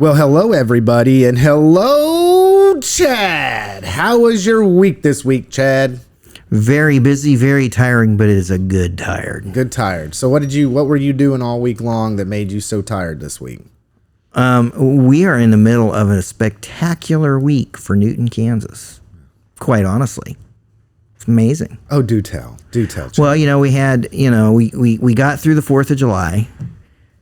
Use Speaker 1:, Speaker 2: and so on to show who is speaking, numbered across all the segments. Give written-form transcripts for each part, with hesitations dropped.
Speaker 1: Well, hello, everybody, and hello, Chad. How was your week this week, Chad?
Speaker 2: Very busy, very tiring, but it is a good tired.
Speaker 1: Good tired. So what were you doing all week long that made you so tired this week?
Speaker 2: We are in the middle of a spectacular week for Newton, Kansas. Quite honestly. It's amazing.
Speaker 1: Oh, do tell. Do tell, Chad.
Speaker 2: Well, we had, we got through the 4th of July.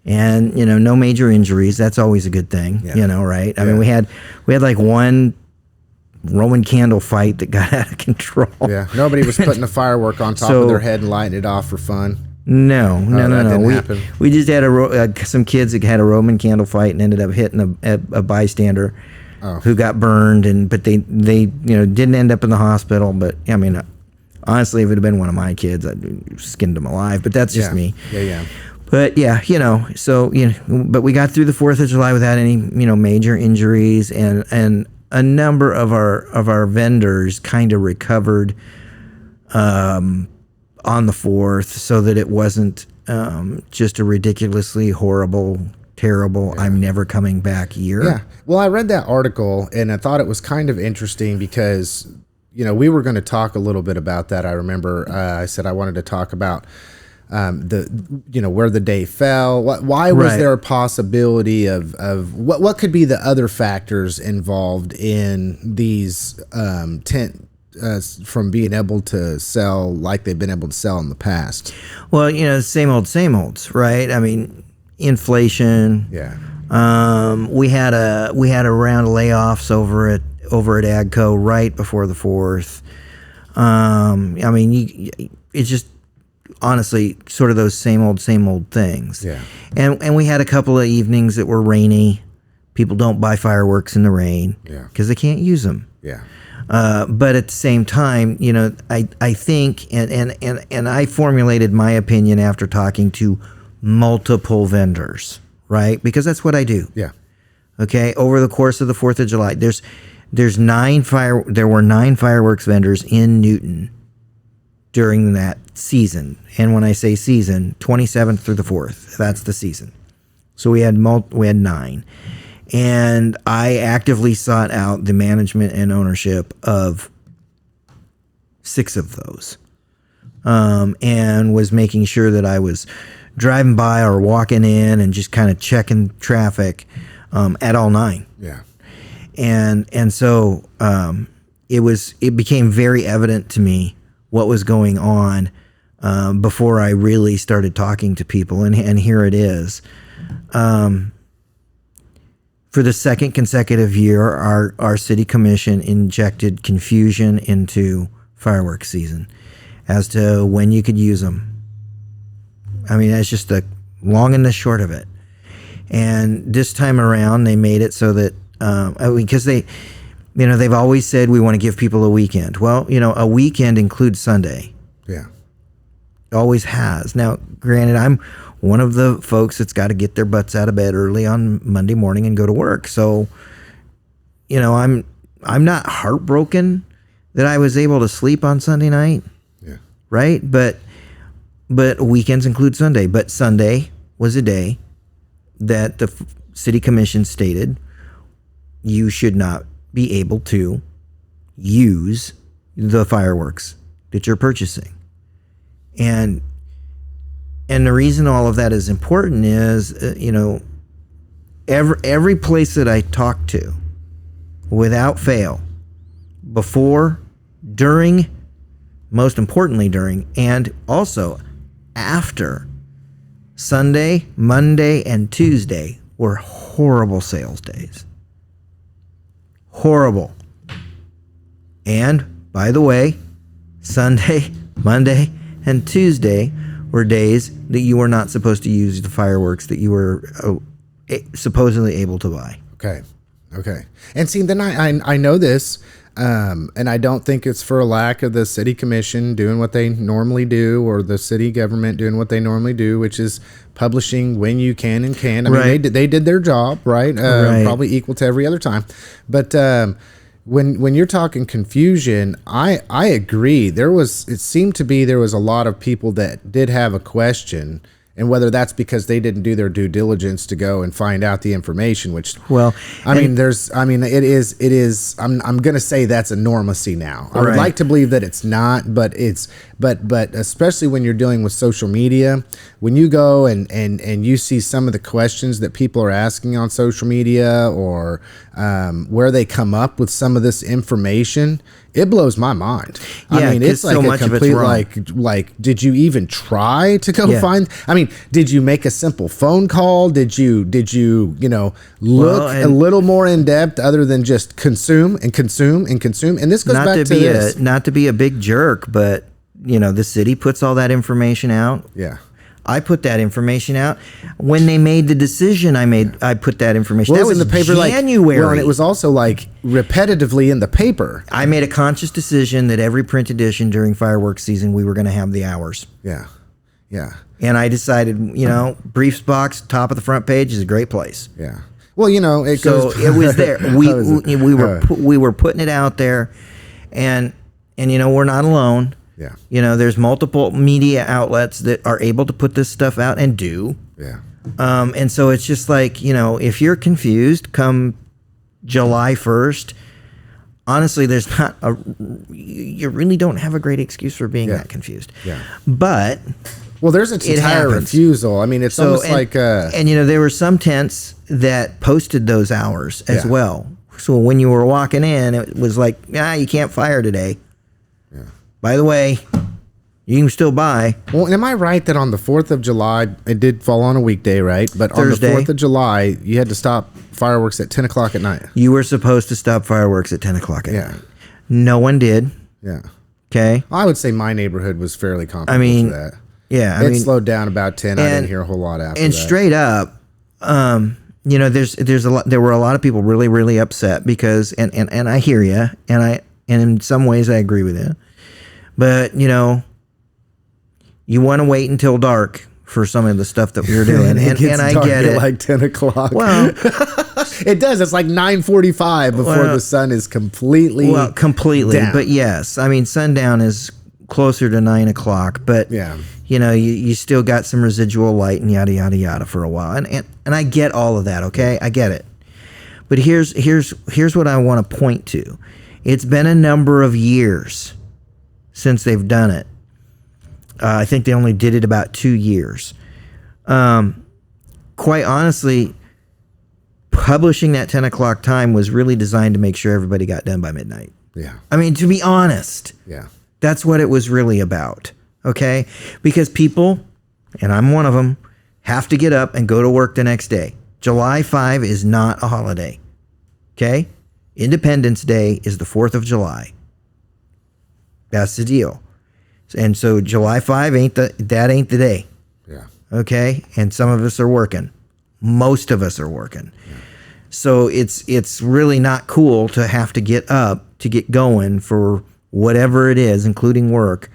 Speaker 2: And, no major injuries. That's always a good thing, right? I mean, we had like one Roman candle fight that got out of control.
Speaker 1: Yeah, nobody was putting a firework on top of their head and lighting it off for fun.
Speaker 2: No.
Speaker 1: Didn't happen.
Speaker 2: We just had some kids that had a Roman candle fight and ended up hitting a bystander who got burned, but they didn't end up in the hospital. But I mean, honestly, if it had been one of my kids, I'd skinned them alive. But that's just me.
Speaker 1: Yeah.
Speaker 2: But yeah, but we got through the 4th of July without any, major injuries, and a number of our vendors kind of recovered on the 4th, so that it wasn't just a ridiculously horrible, terrible, I'm never coming back year.
Speaker 1: Yeah. Well, I read that article and I thought it was kind of interesting because, we were going to talk a little bit about that. I remember I said I wanted to talk about where the day fell. Why was there a possibility of what could be the other factors involved in these tent from being able to sell like they've been able to sell in the past?
Speaker 2: Well, same olds, right? I mean, inflation.
Speaker 1: Yeah.
Speaker 2: We had a round of layoffs over at AGCO right before the 4th. I mean, it's just honestly sort of those same old things.
Speaker 1: Yeah.
Speaker 2: And we had a couple of evenings that were rainy. People don't buy fireworks in the rain because they can't use them.
Speaker 1: Yeah.
Speaker 2: But at the same time, I think, and I formulated my opinion after talking to multiple vendors, right? Because that's what I do.
Speaker 1: Yeah.
Speaker 2: Okay. Over the course of the 4th of July, there were 9 fireworks vendors in Newton during that season. And when I say season, 27th through the 4th, that's the season. So we had 9. And I actively sought out the management and ownership of 6 of those. And was making sure that I was driving by or walking in and just kind of checking traffic at all 9.
Speaker 1: Yeah.
Speaker 2: And so it became very evident to me what was going on before I really started talking to people. And here it is. For the second consecutive year, our city commission injected confusion into fireworks season as to when you could use them. I mean, that's just the long and the short of it. And this time around, they made it so that, because they've always said we want to give people a weekend. Well, a weekend includes Sunday.
Speaker 1: Yeah.
Speaker 2: Always has. Now, granted, I'm one of the folks that's got to get their butts out of bed early on Monday morning and go to work. So, I'm not heartbroken that I was able to sleep on Sunday night.
Speaker 1: Yeah.
Speaker 2: Right? But weekends include Sunday. But Sunday was a day that the city commission stated you should not be able to use the fireworks that you're purchasing. And the reason all of that is important is, every place that I talk to, without fail, before, during, most importantly during, and also after Sunday, Monday, and Tuesday were horrible sales days. Horrible. And, by the way, Sunday, Monday, and Tuesday were days that you were not supposed to use the fireworks that you were supposedly able to buy.
Speaker 1: Okay. And see, then I know this, and I don't think it's for a lack of the city commission doing what they normally do, or the city government doing what they normally do, which is publishing when you can and can't. I mean, they did their job, right? Probably equal to every other time. But when you're talking confusion, I agree. It seemed to be there was a lot of people that did have a question And whether that's because they didn't do their due diligence to go and find out the information, which,
Speaker 2: Well,
Speaker 1: it is, I'm going to say that's a normacy now. I would
Speaker 2: Right.
Speaker 1: like to believe that it's not, but but especially when you're dealing with social media, when you go and you see some of the questions that people are asking on social media, or where they come up with some of this information, it blows my mind.
Speaker 2: Yeah,
Speaker 1: I mean, it's
Speaker 2: 'cause
Speaker 1: like
Speaker 2: so
Speaker 1: a
Speaker 2: much of it's
Speaker 1: complete,
Speaker 2: wrong.
Speaker 1: like, did you even try to go
Speaker 2: Yeah.
Speaker 1: find? I mean, did you make a simple phone call? Did you look
Speaker 2: Well,
Speaker 1: a
Speaker 2: and-
Speaker 1: little more in depth other than just consume and consume and consume? And this goes
Speaker 2: not
Speaker 1: back
Speaker 2: to
Speaker 1: to
Speaker 2: be
Speaker 1: this.
Speaker 2: not to be a big jerk, but the city puts all that information out.
Speaker 1: Yeah.
Speaker 2: I put that information out when they made the decision. I put that information.
Speaker 1: Well,
Speaker 2: That
Speaker 1: it was in the paper
Speaker 2: January.
Speaker 1: well, and it was also like repetitively in the paper.
Speaker 2: I made a conscious decision that every print edition during fireworks season we were going to have the hours.
Speaker 1: Yeah. Yeah.
Speaker 2: And I decided, briefs box, top of the front page is a great place.
Speaker 1: Yeah. Well, it
Speaker 2: So
Speaker 1: goes.
Speaker 2: it was there.
Speaker 1: How is it?
Speaker 2: We were putting it out there, and we're not alone.
Speaker 1: Yeah.
Speaker 2: There's multiple media outlets that are able to put this stuff out and do.
Speaker 1: Yeah.
Speaker 2: And so it's just like, if you're confused come July 1st, honestly, you really don't have a great excuse for being that confused.
Speaker 1: Yeah.
Speaker 2: But
Speaker 1: Well, there's an entire
Speaker 2: happens.
Speaker 1: refusal. I mean, it's almost like.
Speaker 2: and there were some tents that posted those hours as
Speaker 1: Yeah.
Speaker 2: well. So when you were walking in, it was like, you can't fire today.
Speaker 1: Yeah.
Speaker 2: By the way, you can still buy.
Speaker 1: Well, am I right that on the 4th of July, it did fall on a weekday, right? But
Speaker 2: Thursday.
Speaker 1: on the 4th of July, you had to stop fireworks at 10 o'clock at night.
Speaker 2: You were supposed to stop fireworks at 10 o'clock at
Speaker 1: Yeah.
Speaker 2: night. No one did.
Speaker 1: Yeah.
Speaker 2: Okay.
Speaker 1: I would say my neighborhood was fairly comparable
Speaker 2: mean,
Speaker 1: to that.
Speaker 2: Yeah.
Speaker 1: It slowed down about 10. I didn't
Speaker 2: and-
Speaker 1: hear a whole lot after
Speaker 2: and
Speaker 1: that.
Speaker 2: straight up, there were a lot of people really, really upset because, and I hear you, and in some ways I agree with you, but you want to wait until dark for some of the stuff that we were doing,
Speaker 1: It
Speaker 2: and
Speaker 1: gets
Speaker 2: I
Speaker 1: dark
Speaker 2: get
Speaker 1: at
Speaker 2: it.
Speaker 1: like 10 o'clock.
Speaker 2: Well,
Speaker 1: it does. It's like 9:45 before
Speaker 2: Well-
Speaker 1: the sun is completely.
Speaker 2: completely,
Speaker 1: down.
Speaker 2: but yes, I mean sundown is closer to 9 o'clock, but
Speaker 1: Yeah.
Speaker 2: you still got some residual light and yada yada yada for a while, and I get all of that. Okay, I get it, but here's what I want to point to. It's been a number of years since they've done it. I think they only did it about 2 years. Quite honestly, publishing that 10 o'clock time was really designed to make sure everybody got done by midnight.
Speaker 1: Yeah.
Speaker 2: I mean, to be honest,
Speaker 1: Yeah.
Speaker 2: that's what it was really about. Okay? Because people, and I'm one of them, have to get up and go to work the next day. July 5 is not a holiday. Okay? Independence Day is the 4th of July. That's the deal. And so July 5 ain't the day.
Speaker 1: Yeah.
Speaker 2: Okay? And some of us are working. Most of us are working. Yeah. So it's really not cool to have to get up to get going for whatever it is, including work,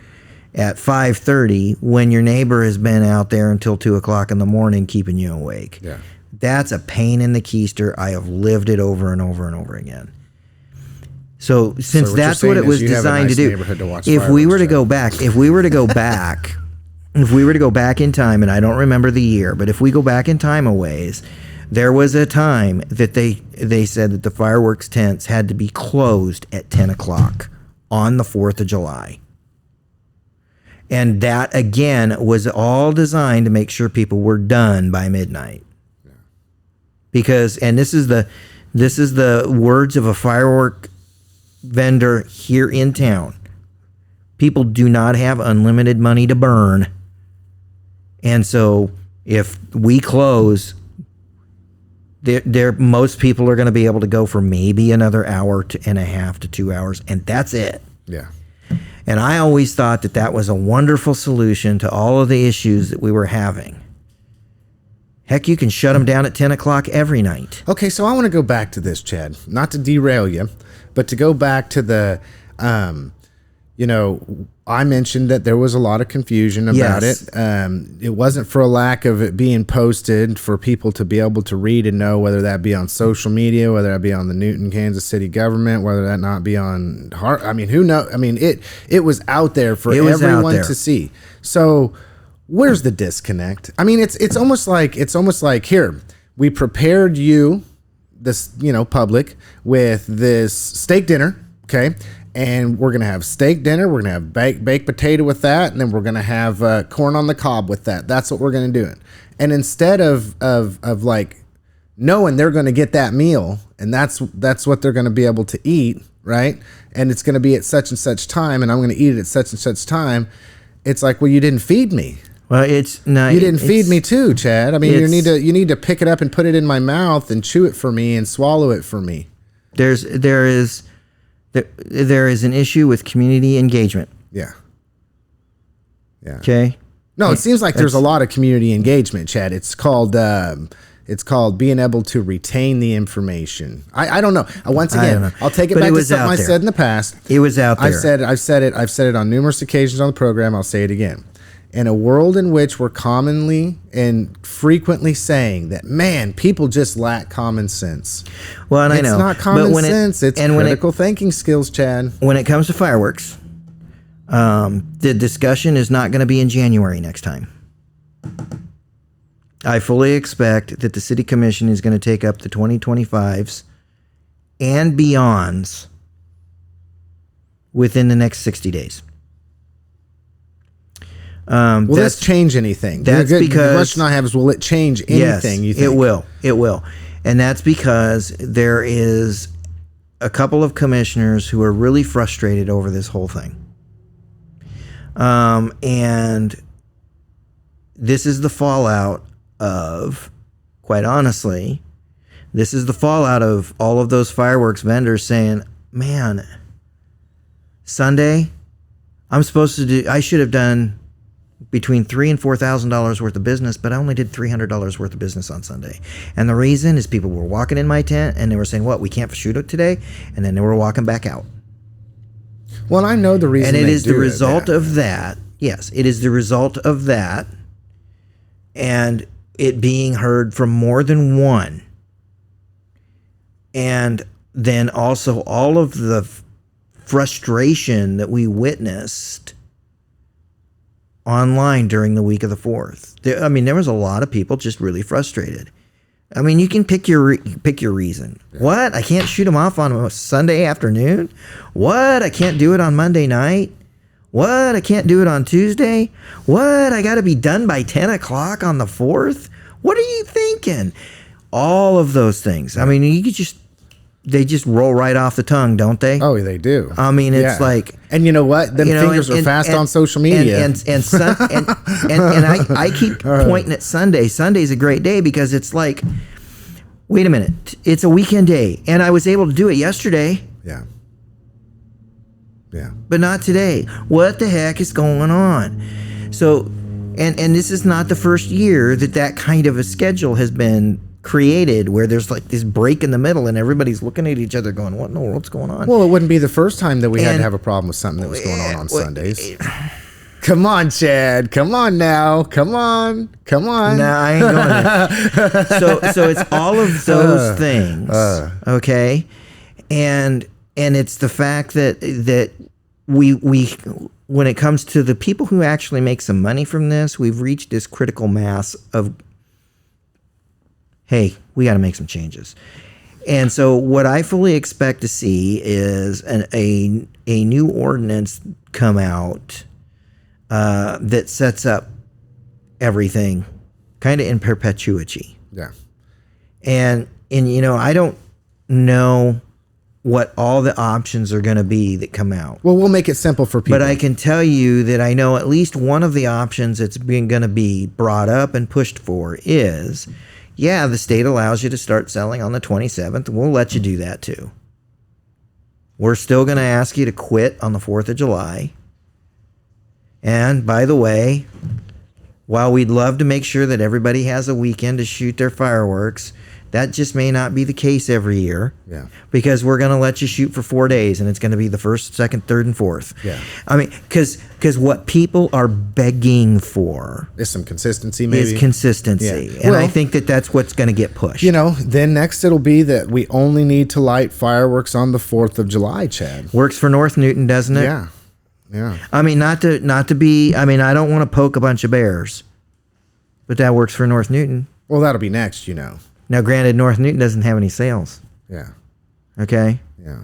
Speaker 2: at 5:30 when your neighbor has been out there until 2 o'clock in the morning keeping you awake.
Speaker 1: Yeah.
Speaker 2: That's a pain in the keister. I have lived it over and over and over again. So since
Speaker 1: what
Speaker 2: that's
Speaker 1: you're
Speaker 2: what it
Speaker 1: saying
Speaker 2: was
Speaker 1: is you have a
Speaker 2: designed
Speaker 1: nice
Speaker 2: to do,
Speaker 1: neighborhood to watch
Speaker 2: if we were to
Speaker 1: fireworks,
Speaker 2: go back, if we were to go back in time, and I don't remember the year, but if we go back in time a ways, there was a time that they said that the fireworks tents had to be closed at 10 o'clock on the 4th of July. And that, again, was all designed to make sure people were done by midnight. Yeah. Because, and this is the words of a firework vendor here in town. People do not have unlimited money to burn. And so if we close, most people are going to be able to go for maybe another hour and a half to 2 hours, and that's it.
Speaker 1: Yeah.
Speaker 2: And I always thought that was a wonderful solution to all of the issues that we were having. Heck, you can shut them down at 10 o'clock every night.
Speaker 1: Okay, so I want to go back to this, Chad. Not to derail you, but to go back to the, I mentioned that there was a lot of confusion about
Speaker 2: Yes.
Speaker 1: it. It wasn't for a lack of it being posted for people to be able to read and know, whether that be on social media, whether that be on the Newton, Kansas City government, whether that not be on who knows? I mean, it was out there for everyone to see. So where's the disconnect? I mean, it's almost like here, we prepared you, this, public, with this steak dinner, okay? And we're going to have steak dinner. We're going to have baked potato with that. And then we're going to have corn on the cob with that. That's what we're going to do. And instead of like knowing they're going to get that meal and that's what they're going to be able to eat, right? And it's going to be at such and such time and I'm going to eat it at such and such time. It's like, well, you didn't feed me.
Speaker 2: Well,
Speaker 1: you didn't feed me too, Chad. I mean, you need to pick it up and put it in my mouth and chew it for me and swallow it for me.
Speaker 2: There is an issue with community engagement.
Speaker 1: Yeah.
Speaker 2: Okay.
Speaker 1: No, it seems like there's a lot of community engagement, Chad. It's called being able to retain the information. I don't know. Once again, I'll take it back to something I said in the past.
Speaker 2: It was out there.
Speaker 1: I've said it on numerous occasions on the program. I'll say it again. In a world in which we're commonly and frequently saying that, man, people just lack common sense.
Speaker 2: Well, and I know.
Speaker 1: It's not common sense. It's critical thinking skills, Chad.
Speaker 2: When it comes to fireworks, the discussion is not going to be in January next time. I fully expect that the City Commission is going to take up the 2025s and beyonds within the next 60 days.
Speaker 1: Will this change anything?
Speaker 2: That's because
Speaker 1: the question I have is, will it change anything?
Speaker 2: Yes,
Speaker 1: you think?
Speaker 2: It will, and that's because there is a couple of commissioners who are really frustrated over this whole thing, and this is the fallout of, quite honestly, this is the fallout of all of those fireworks vendors saying, "Man, Sunday, I should have done between $3,000 and $4,000 worth of business, but I only did $300 worth of business on Sunday." And the reason is people were walking in my tent and they were saying, "What, we can't shoot it today?" And then they were walking back out.
Speaker 1: Well, I know the reason.
Speaker 2: And it is the result of that. Yes, it is the result of that, and it being heard from more than one. And then also all of the frustration that we witnessed online during the week of the 4th. There was a lot of people just really frustrated. I mean, you can pick your reason. Yeah. What? I can't shoot them off on a Sunday afternoon? What? I can't do it on Monday night? What? I can't do it on Tuesday? What? I got to be done by 10 o'clock on the 4th? What are you thinking? All of those things. I mean, they just roll right off the tongue, don't they?
Speaker 1: Oh, they do.
Speaker 2: I mean, it's like...
Speaker 1: And you know what? Them fingers are fast on social media.
Speaker 2: And I keep pointing at Sunday. Sunday's a great day because it's like, wait a minute, it's a weekend day. And I was able to do it yesterday.
Speaker 1: Yeah.
Speaker 2: But not today. What the heck is going on? So, and this is not the first year that kind of a schedule has been created where there's like this break in the middle and everybody's looking at each other going, what in the world's going on?
Speaker 1: Well, it wouldn't be the first time that we had to have a problem with something that was going on Sundays. Come on, Chad. Come on now. Come on.
Speaker 2: No, I ain't going there. So it's all of those things. Okay. And it's the fact that we when it comes to the people who actually make some money from this, we've reached this critical mass of, hey, we got to make some changes. And so what I fully expect to see is a new ordinance come out that sets up everything kind of in perpetuity.
Speaker 1: Yeah.
Speaker 2: And I don't know what all the options are going to be that come out.
Speaker 1: Well, we'll make it simple for people.
Speaker 2: But I can tell you that I know at least one of the options that's going to be brought up and pushed for is, yeah, the state allows you to start selling on the 27th. We'll let you do that too. We're still going to ask you to quit on the 4th of July. And by the way, while we'd love to make sure that everybody has a weekend to shoot their fireworks, that just may not be the case every year.
Speaker 1: Yeah.
Speaker 2: Because we're going to let you shoot for 4 days, and it's going to be the 1st, 2nd, 3rd, and 4th.
Speaker 1: Yeah.
Speaker 2: I mean, because what people are begging for
Speaker 1: is some consistency, maybe.
Speaker 2: Is consistency.
Speaker 1: Yeah.
Speaker 2: And I think that's what's going to get pushed.
Speaker 1: Then next it'll be that we only need to light fireworks on the 4th of July, Chad.
Speaker 2: Works for North Newton, doesn't it?
Speaker 1: Yeah. Yeah.
Speaker 2: I mean, not to be. I mean, I don't want to poke a bunch of bears, but that works for North Newton.
Speaker 1: Well, that'll be next, you know.
Speaker 2: Now, granted, North Newton doesn't have any sales.
Speaker 1: Yeah.
Speaker 2: Okay.
Speaker 1: Yeah.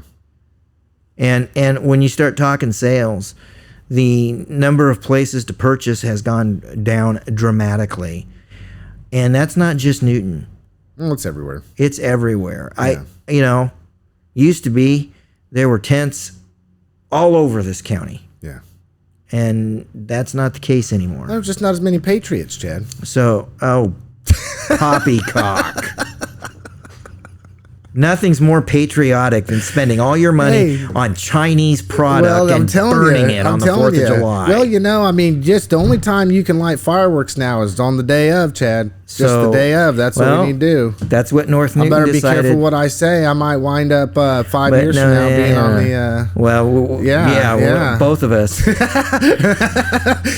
Speaker 2: And when you start talking sales, the number of places to purchase has gone down dramatically, and that's not just Newton.
Speaker 1: Well, it's everywhere.
Speaker 2: It's everywhere.
Speaker 1: Yeah.
Speaker 2: Used to be there were tents all over this county.
Speaker 1: Yeah.
Speaker 2: And that's not the case anymore.
Speaker 1: There's just not as many patriots, Chad.
Speaker 2: So, poppycock. Nothing's more patriotic than spending all your money on Chinese product and burning it on the 4th of July.
Speaker 1: Well, I mean, just the only time you can light fireworks now is on the day of, Chad. Just the day of. That's what we need to do.
Speaker 2: That's what North Newton decided.
Speaker 1: I better be careful what I say. I might wind up 5 years from now being on the...
Speaker 2: both of us.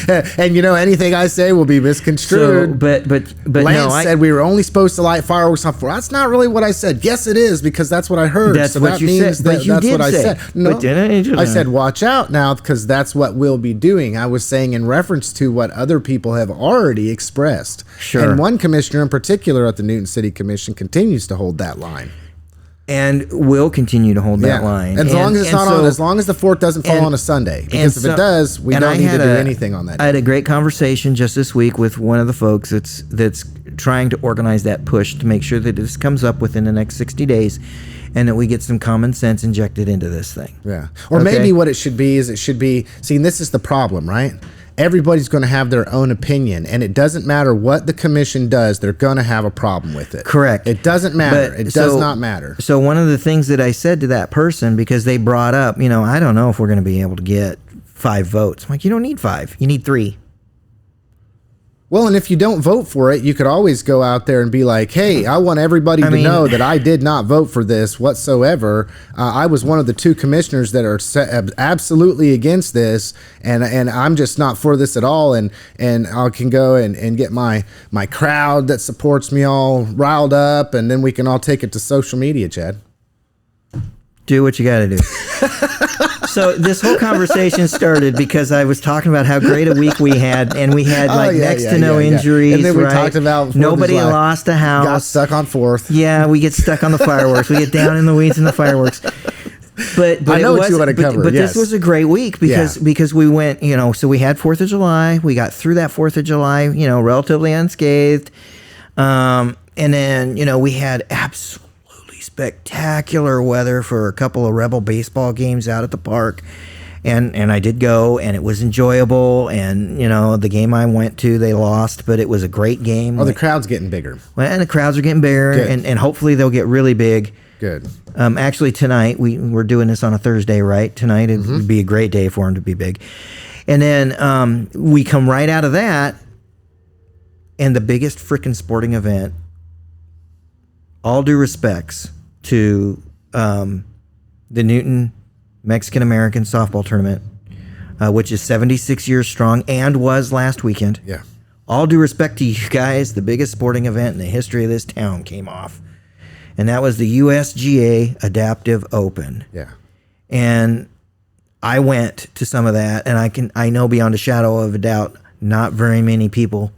Speaker 1: And anything I say will be misconstrued.
Speaker 2: So, but
Speaker 1: Lance said we were only supposed to light fireworks on 4th. That's not really what I said. Yes, it is, because that's what I heard.
Speaker 2: That's what you said.
Speaker 1: That's what I said. No,
Speaker 2: I
Speaker 1: said watch out now, because that's what we'll be doing. I was saying in reference to what other people have already expressed.
Speaker 2: Sure.
Speaker 1: And one commissioner in particular at the Newton City Commission continues to hold that line.
Speaker 2: And will continue to hold that line.
Speaker 1: As long as it's not as long as the 4th doesn't fall on a Sunday. Because if it does, we don't need to do anything on that day.
Speaker 2: I had a great conversation just this week with one of the folks that's trying to organize that push to make sure that this comes up within the next 60 days and that we get some common sense injected into this thing.
Speaker 1: Yeah. Or maybe what it should be, see, this is the problem, right? Everybody's going to have their own opinion, and it doesn't matter what the commission does, they're going to have a problem with it.
Speaker 2: Correct.
Speaker 1: It doesn't matter. It does not matter.
Speaker 2: So one of the things that I said to that person, because they brought up, I don't know if we're going to be able to get 5 votes. I'm like, you don't need 5. You need 3.
Speaker 1: Well, and if you don't vote for it, you could always go out there and be like, hey, I want everybody to know that I did not vote for this whatsoever. I was one of the 2 commissioners that are absolutely against this, and I'm just not for this at all. And I can go and get my crowd that supports me all riled up, and then we can all take it to social media, Chad.
Speaker 2: Do what you got to do. So this whole conversation started because I was talking about how great a week we had, and we had next to no injuries.
Speaker 1: And then we talked about
Speaker 2: nobody lost a house.
Speaker 1: Got stuck on 4th.
Speaker 2: Yeah, we get stuck on the fireworks. We get down in the weeds in the fireworks. But
Speaker 1: I know what you want to cover.
Speaker 2: But this was a great week because we went. So we had 4th of July. We got through that 4th of July, relatively unscathed. And then we had absolutely spectacular weather for a couple of Rebel baseball games out at the park, and I did go, and it was enjoyable. And the game I went to, they lost, but it was a great game.
Speaker 1: Oh, the crowd's getting bigger.
Speaker 2: Well, and the crowds are getting bigger, and hopefully they'll get really big.
Speaker 1: Good.
Speaker 2: Actually, tonight we're doing this on a Thursday, right? Tonight it would be a great day for them to be big, and then we come right out of that, and the biggest freaking sporting event. All due respects to the Newton Mexican-American softball tournament, which is 76 years strong and was last weekend.
Speaker 1: Yeah.
Speaker 2: All due respect to you guys, the biggest sporting event in the history of this town came off. And that was the USGA Adaptive Open.
Speaker 1: Yeah.
Speaker 2: And I went to some of that, and I know beyond a shadow of a doubt, not very many people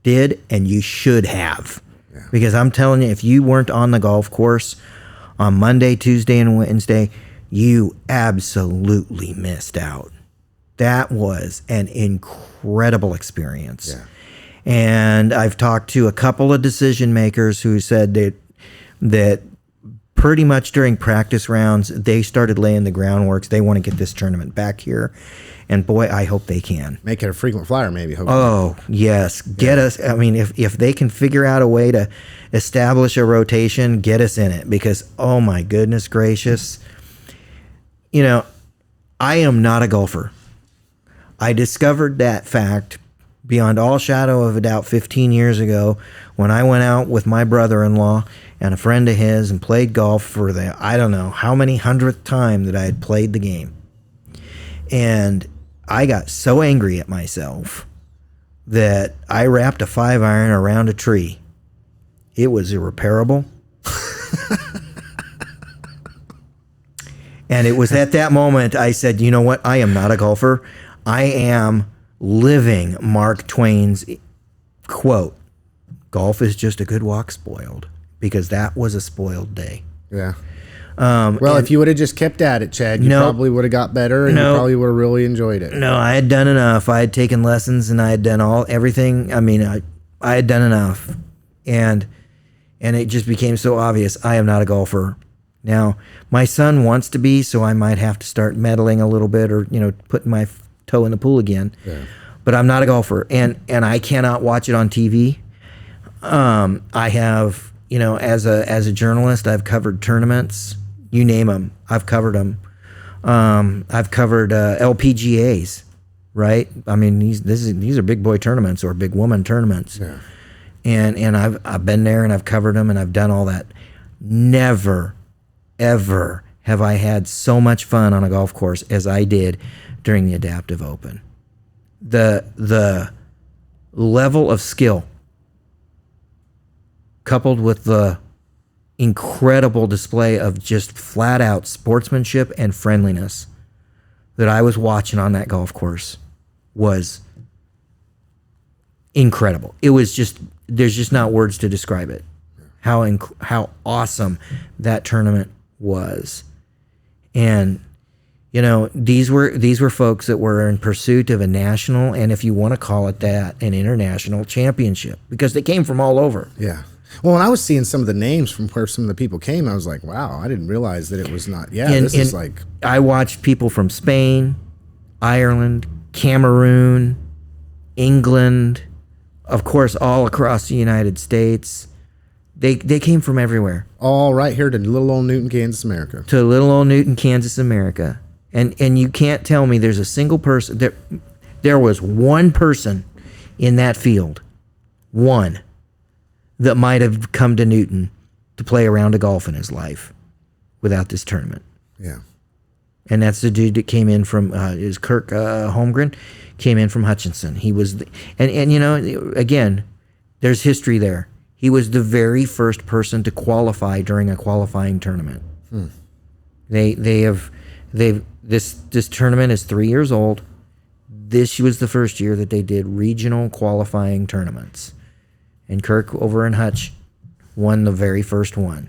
Speaker 2: did, and you should have. Because I'm telling you, if you weren't on the golf course on Monday, Tuesday, and Wednesday, you absolutely missed out. That was an incredible experience. Yeah. And I've talked to a couple of decision makers who said that pretty much during practice rounds, they started laying the groundwork. They want to get this tournament back here. And boy, I hope they can.
Speaker 1: Make it a frequent flyer, maybe. Hopefully.
Speaker 2: Oh, yes. Get us. I mean, if they can figure out a way to establish a rotation, get us in it. Because, oh my goodness gracious. I am not a golfer. I discovered that fact beyond all shadow of a doubt 15 years ago when I went out with my brother-in-law and a friend of his and played golf for the, I don't know how many 100th time that I had played the game. And I got so angry at myself that I wrapped a 5-iron around a tree. It was irreparable. And it was at that moment I said, you know what? I am not a golfer. I am living Mark Twain's quote, golf is just a good walk spoiled, because that was a spoiled day.
Speaker 1: Yeah. Well, if you would have just kept at it, Chad, you probably would have got better, and you probably would have really enjoyed it.
Speaker 2: No, I had done enough. I had taken lessons, and I had done everything. I mean, I had done enough, and it just became so obvious. I am not a golfer. Now, my son wants to be, so I might have to start meddling a little bit, or putting my toe in the pool again. Yeah. But I'm not a golfer, and I cannot watch it on TV. I have, as a journalist, I've covered tournaments. You name them, I've covered them. I've covered LPGAs, right? I mean, these are big boy tournaments or big woman tournaments. Yeah. And I've been there and I've covered them and I've done all that. Never, ever have I had so much fun on a golf course as I did during the Adaptive Open. The level of skill, coupled with the incredible display of just flat out sportsmanship and friendliness that I was watching on that golf course, was incredible. It was just, there's just not words to describe it. How awesome that tournament was. And these were folks that were in pursuit of a national, and if you want to call it that, an international championship, because they came from all over.
Speaker 1: Yeah. Well, when I was seeing some of the names from where some of the people came, I was like, wow, I didn't realize that it was not. Yeah, this is like.
Speaker 2: I watched people from Spain, Ireland, Cameroon, England, of course, all across the United States. They came from everywhere.
Speaker 1: All right here to little old Newton, Kansas, America.
Speaker 2: To little old Newton, Kansas, America. And you can't tell me there's a single person. There was one person in that field, one, that might have come to Newton to play a round of golf in his life without this tournament.
Speaker 1: Yeah.
Speaker 2: And that's the dude that came in from, is Kirk Holmgren, came in from Hutchinson. He was, again, there's history there. He was the very first person to qualify during a qualifying tournament. This tournament is 3 years old. This was the first year that they did regional qualifying tournaments. And Kirk over in Hutch won the very first one.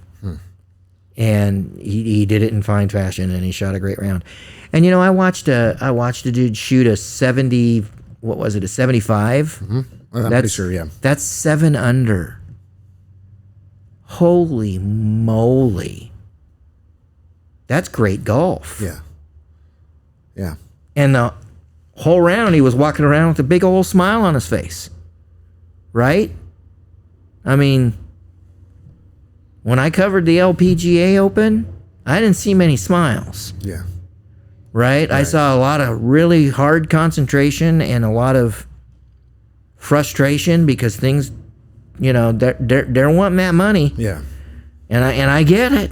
Speaker 2: And he did it in fine fashion, and he shot a great round. And I watched a dude shoot a 70, what was it, a 75?
Speaker 1: I'm pretty sure, yeah.
Speaker 2: That's 7 under. Holy moly. That's great golf.
Speaker 1: Yeah. Yeah.
Speaker 2: And the whole round he was walking around with a big old smile on his face. Right? I mean, when I covered the LPGA Open, I didn't see many smiles.
Speaker 1: Yeah.
Speaker 2: Right? I saw a lot of really hard concentration and a lot of frustration because things, they're wanting that money.
Speaker 1: Yeah.
Speaker 2: And I get it.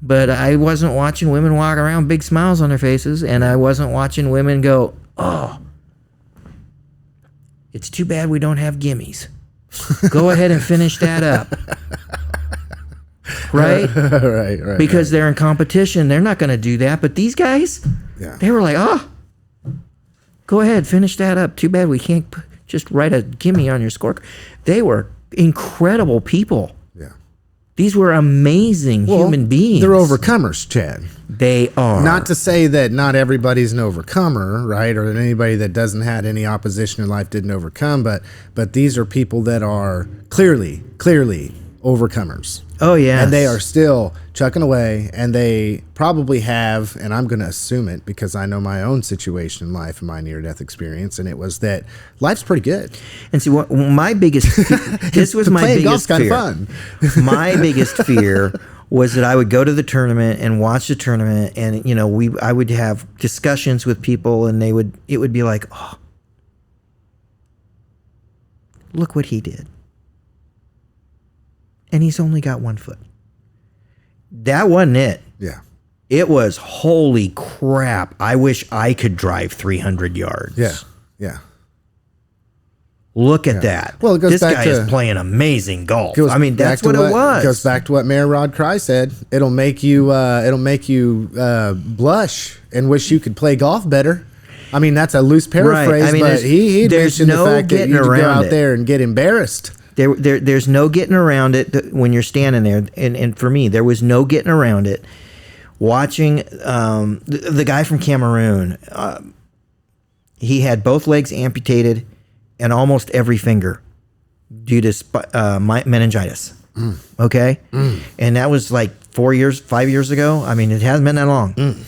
Speaker 2: But I wasn't watching women walk around with big smiles on their faces, and I wasn't watching women go, oh, it's too bad we don't have gimmies. Go ahead and finish that up. Right?
Speaker 1: Right.
Speaker 2: Because they're in competition. They're not going to do that. But these guys, they were like, oh, go ahead, finish that up. Too bad we can't just write a gimme on your score. They were incredible people.
Speaker 1: Yeah.
Speaker 2: These were amazing human beings.
Speaker 1: They're overcomers, Chad.
Speaker 2: They are.
Speaker 1: Not to say that not everybody's an overcomer, right? Or that anybody that doesn't have any opposition in life didn't overcome, but these are people that are clearly overcomers.
Speaker 2: Oh, yeah.
Speaker 1: And they are still chucking away, and they probably have, and I'm going to assume it because I know my own situation in life and my near-death experience, and it was that life's pretty good.
Speaker 2: And see, what my biggest, this was my biggest fear.
Speaker 1: Kind of fun.
Speaker 2: My biggest fear was that I would go to the tournament and watch the tournament, and I would have discussions with people, and it would be like, oh, look what he did. And he's only got 1 foot. That wasn't it.
Speaker 1: Yeah.
Speaker 2: It was, holy crap, I wish I could drive 300 yards.
Speaker 1: Yeah. Yeah.
Speaker 2: Look at that.
Speaker 1: Well, it goes
Speaker 2: this
Speaker 1: back
Speaker 2: guy
Speaker 1: to-
Speaker 2: is playing amazing golf.
Speaker 1: Goes
Speaker 2: I mean,
Speaker 1: back
Speaker 2: that's
Speaker 1: to
Speaker 2: what it was.
Speaker 1: It goes back to what Mayor Rod Cry said. It'll make you blush and wish you could play golf better. I mean, that's a loose paraphrase,
Speaker 2: I mean,
Speaker 1: but he
Speaker 2: there's
Speaker 1: mentioned
Speaker 2: no
Speaker 1: the fact that
Speaker 2: getting
Speaker 1: you go
Speaker 2: around
Speaker 1: out
Speaker 2: it.
Speaker 1: there and get embarrassed.
Speaker 2: There's no getting around it when you're standing there. And for me, there was no getting around it. Watching the guy from Cameroon, he had both legs amputated and almost every finger due to meningitis. Okay? And that was like 5 years ago. I mean, it hasn't been that long.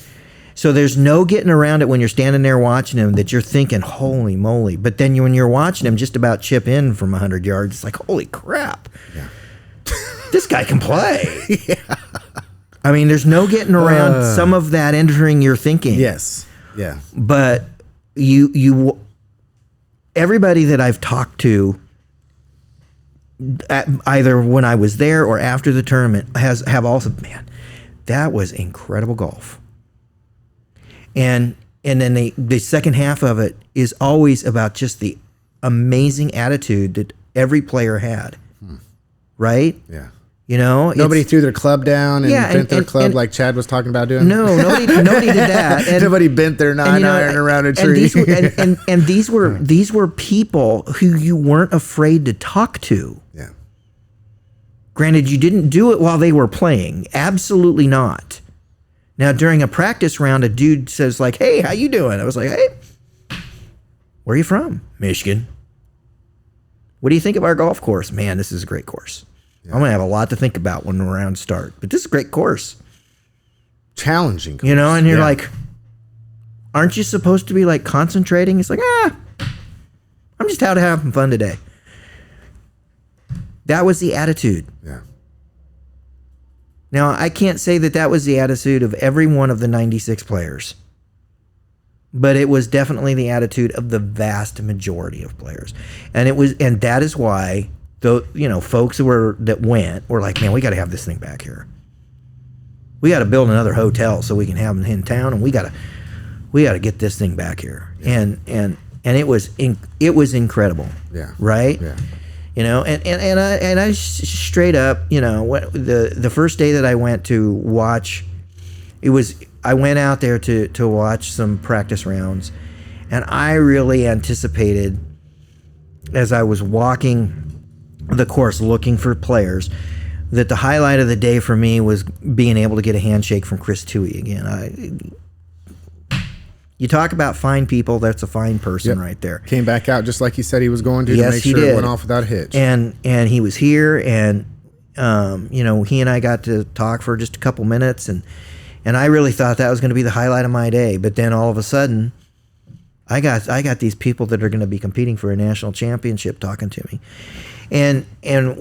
Speaker 2: So there's no getting around it when you're standing there watching him that you're thinking, holy moly. But then when you're watching him just about chip in from 100 yards, it's like, holy crap. Yeah. This guy can play. Yeah. I mean, there's no getting around some of that entering your thinking.
Speaker 1: Yes. Yeah.
Speaker 2: But everybody that I've talked to, either when I was there or after the tournament, have also, man, that was incredible golf. And then the second half of it is always about just the amazing attitude that every player had, right?
Speaker 1: Yeah.
Speaker 2: You know,
Speaker 1: Nobody threw their club down and bent their club like Chad was talking about doing.
Speaker 2: No, nobody did that. And,
Speaker 1: nobody bent their nine iron around a tree.
Speaker 2: And these were people who you weren't afraid to talk to.
Speaker 1: Yeah.
Speaker 2: Granted, you didn't do it while they were playing. Absolutely not. Now, during a practice round, a dude says like, "Hey, how you doing?" I was like, "Hey, where are you from?" "Michigan." "What do you think of our golf course?" "Man, this is a great course. I'm going to have a lot to think about when the rounds start. But this is a great course."
Speaker 1: Challenging course.
Speaker 2: You know, and you're like, aren't you supposed to be like concentrating? It's like, I'm just out having fun today. That was the attitude.
Speaker 1: Yeah.
Speaker 2: Now, I can't say that was the attitude of every one of the 96 players, but it was definitely the attitude of the vast majority of players. And that is why folks that went were like, man, we got to have this thing back here. We got to build another hotel so we can have them in town, and we got to get this thing back here. Yeah. And it was incredible. Yeah. Right? Yeah. You know, and I straight up, the first day that I went to watch, I went out there to watch some practice rounds, and I really anticipated, as I was walking the course looking for players, that the highlight of the day for me was being able to get a handshake from Chris Toohey again. You talk about fine people, that's a fine person right there.
Speaker 1: Came back out just like he said he was going to make sure it went off without a hitch.
Speaker 2: And he was here, and he and I got to talk for just a couple minutes, and I really thought that was going to be the highlight of my day. But then all of a sudden, I got these people that are going to be competing for a national championship talking to me. And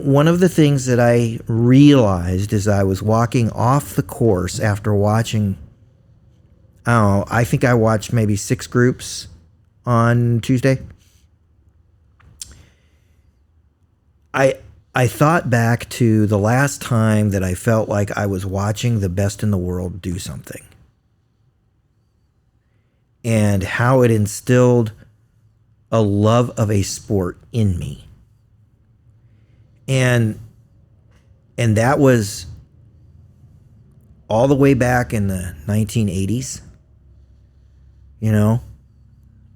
Speaker 2: one of the things that I realized as I was walking off the course after watching, I think I watched maybe 6 groups on Tuesday. I thought back to the last time that I felt like I was watching the best in the world do something, and how it instilled a love of a sport in me. And that was all the way back in the 1980s.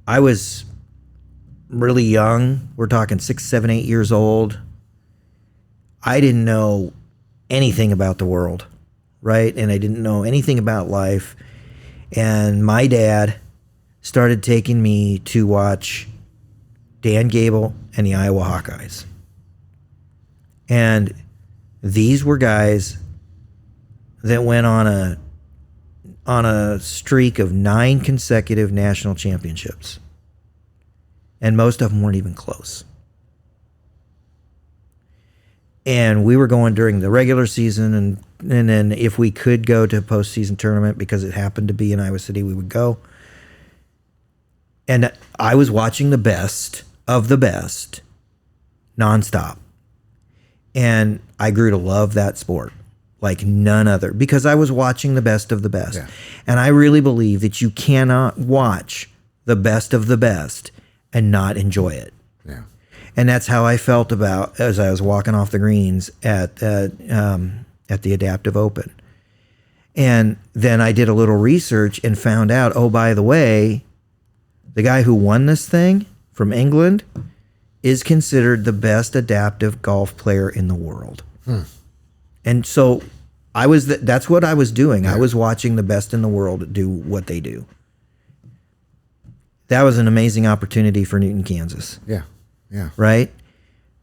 Speaker 2: I was really young. We're talking 6, 7, 8 years old. I didn't know anything about the world, right? And I didn't know anything about life. And my dad started taking me to watch Dan Gable and the Iowa Hawkeyes. And these were guys that went on a streak of 9 consecutive national championships. And most of them weren't even close. And we were going during the regular season, and then if we could go to a postseason tournament because it happened to be in Iowa City, we would go. And I was watching the best of the best nonstop. And I grew to love that sport like none other because I was watching the best of the best. Yeah. And I really believe that you cannot watch the best of the best and not enjoy it.
Speaker 1: Yeah.
Speaker 2: And that's how I felt about as I was walking off the greens at the Adaptive Open. And then I did a little research and found out, oh, by the way, the guy who won this thing from England is considered the best adaptive golf player in the world. And so that's what I was doing. I was watching the best in the world do what they do. That was an amazing opportunity for Newton, Kansas.
Speaker 1: Yeah. Yeah.
Speaker 2: Right?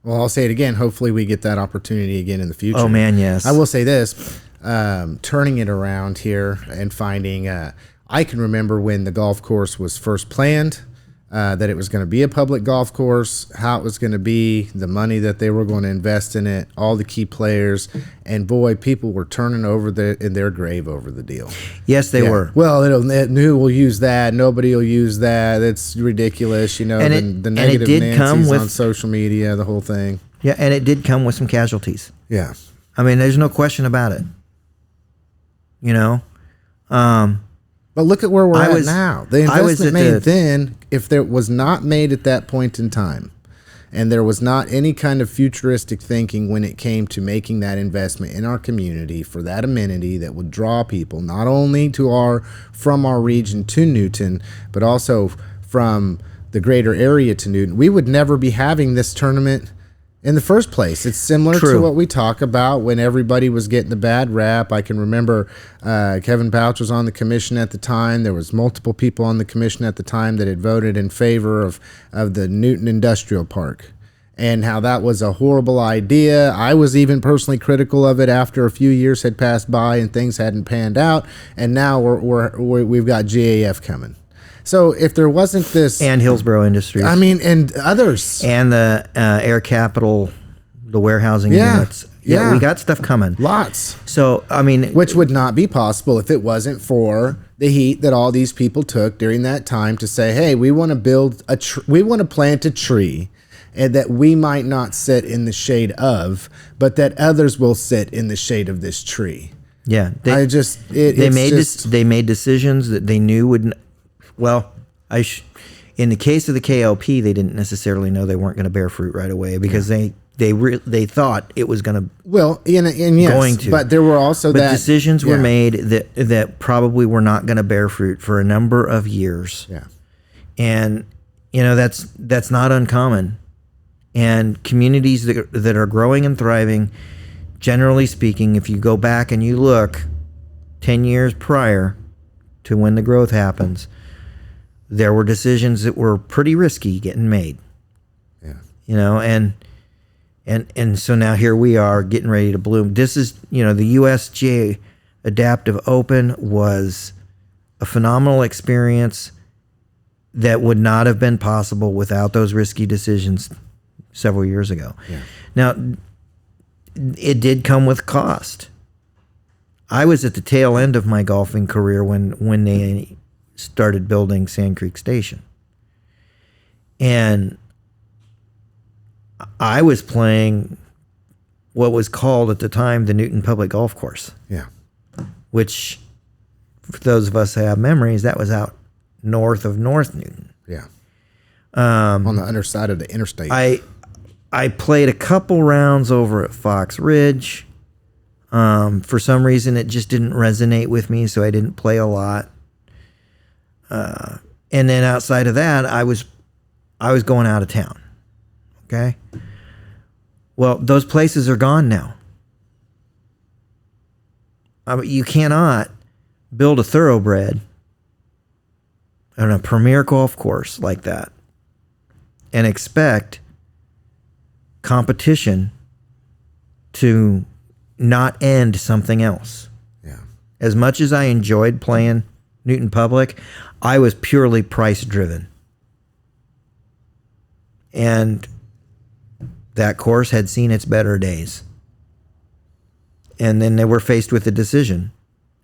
Speaker 1: Well, I'll say it again. Hopefully we get that opportunity again in the future.
Speaker 2: Oh, man, yes.
Speaker 1: I will say this, turning it around here and finding, I can remember when the golf course was first planned, that it was going to be a public golf course, how it was going to be, the money that they were going to invest in it, all the key players, and boy, people were turning over in their grave over the deal.
Speaker 2: Yes, they were.
Speaker 1: Well, who will use that? Nobody will use that. It's ridiculous, you know.
Speaker 2: And
Speaker 1: the negative
Speaker 2: did come
Speaker 1: Nancy's
Speaker 2: with,
Speaker 1: on social media, the whole thing.
Speaker 2: Yeah, and it did come with some casualties.
Speaker 1: Yeah.
Speaker 2: I mean, there's no question about it. You know?
Speaker 1: But look at where we're at now. The investment made then, if it was not made at that point in time, and there was not any kind of futuristic thinking when it came to making that investment in our community for that amenity that would draw people not only from our region to Newton, but also from the greater area to Newton, we would never be having this tournament in the first place. It's similar to what we talk about when everybody was getting the bad rap. I can remember Kevin Pouch was on the commission at the time. There was multiple people on the commission at the time that had voted in favor of the Newton Industrial Park, and how that was a horrible idea. I was even personally critical of it after a few years had passed by and things hadn't panned out, and now we've got GAF coming. So if there wasn't this...
Speaker 2: And Hillsborough Industries.
Speaker 1: I mean, and others.
Speaker 2: And the Air Capital, the warehousing units. Yeah, we got stuff coming.
Speaker 1: Lots.
Speaker 2: So, I mean...
Speaker 1: Which would not be possible if it wasn't for the heat that all these people took during that time to say, hey, we want to build we want to plant a tree, and that we might not sit in the shade of, but that others will sit in the shade of this tree.
Speaker 2: Yeah.
Speaker 1: They
Speaker 2: made decisions that they knew would... Well, in the case of the KLP, they didn't necessarily know they weren't going to bear fruit right away because they thought it was going to.
Speaker 1: Well, and yes,
Speaker 2: going to.
Speaker 1: But there were also
Speaker 2: decisions were made that probably were not going to bear fruit for a number of years.
Speaker 1: Yeah,
Speaker 2: and that's not uncommon. And communities that are growing and thriving, generally speaking, if you go back and you look 10 years prior to when the growth happens, there were decisions that were pretty risky getting made.
Speaker 1: Yeah.
Speaker 2: And so now here we are getting ready to bloom. This is, the USGA Adaptive Open was a phenomenal experience that would not have been possible without those risky decisions several years ago.
Speaker 1: Yeah.
Speaker 2: Now, it did come with cost. I was at the tail end of my golfing career when they started building Sand Creek Station. And I was playing what was called at the time the Newton Public Golf Course.
Speaker 1: Yeah.
Speaker 2: Which, for those of us who have memories, that was out north of North Newton.
Speaker 1: Yeah. On the underside of the interstate.
Speaker 2: I played a couple rounds over at Fox Ridge. For some reason, it just didn't resonate with me, so I didn't play a lot. And then outside of that, I was going out of town. Okay? Well, those places are gone now. You cannot build a thoroughbred on a premier golf course like that and expect competition to not end something else.
Speaker 1: Yeah.
Speaker 2: As much as I enjoyed playing Newton Public, I was purely price driven. And that course had seen its better days. And then they were faced with a decision.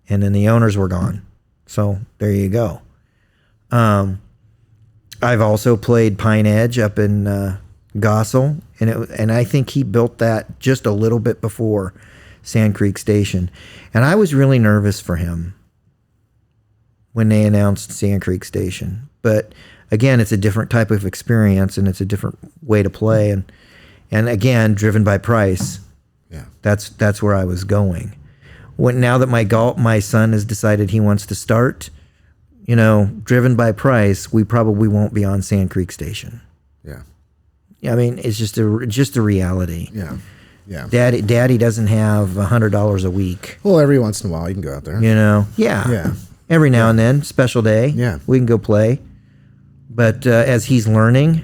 Speaker 2: And then the owners were gone. So there you go. I've also played Pine Edge up in Gossel. And I think he built that just a little bit before Sand Creek Station. And I was really nervous for him when they announced Sand Creek Station. But again, it's a different type of experience and it's a different way to play. And again, driven by price.
Speaker 1: Yeah.
Speaker 2: That's where I was going. Now that my son has decided he wants to start, driven by price, we probably won't be on Sand Creek Station.
Speaker 1: Yeah.
Speaker 2: I mean, it's just a reality.
Speaker 1: Yeah. Yeah.
Speaker 2: Daddy doesn't have $100 a week.
Speaker 1: Well, every once in a while you can go out there.
Speaker 2: Yeah.
Speaker 1: Yeah.
Speaker 2: Every now and then, special day.
Speaker 1: Yeah.
Speaker 2: We can go play. But as he's learning,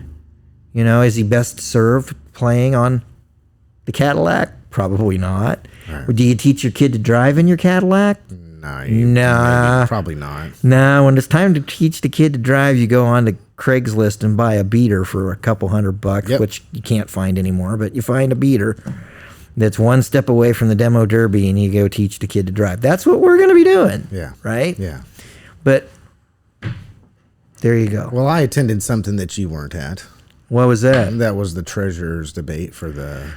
Speaker 2: is he best served playing on the Cadillac? Probably not.
Speaker 1: Right.
Speaker 2: Or do you teach your kid to drive in your Cadillac?
Speaker 1: Nah.
Speaker 2: Nah.
Speaker 1: Probably not.
Speaker 2: Nah, when it's time to teach the kid to drive, you go on to Craigslist and buy a beater for a couple $100,
Speaker 1: Yep.
Speaker 2: which you can't find anymore, but you find a beater that's one step away from the demo derby and you go teach the kid to drive. That's what we're going to be doing.
Speaker 1: Yeah.
Speaker 2: Right?
Speaker 1: Yeah.
Speaker 2: But there you go.
Speaker 1: Well, I attended something that you weren't at.
Speaker 2: What was that?
Speaker 1: That was the treasurer's debate for the...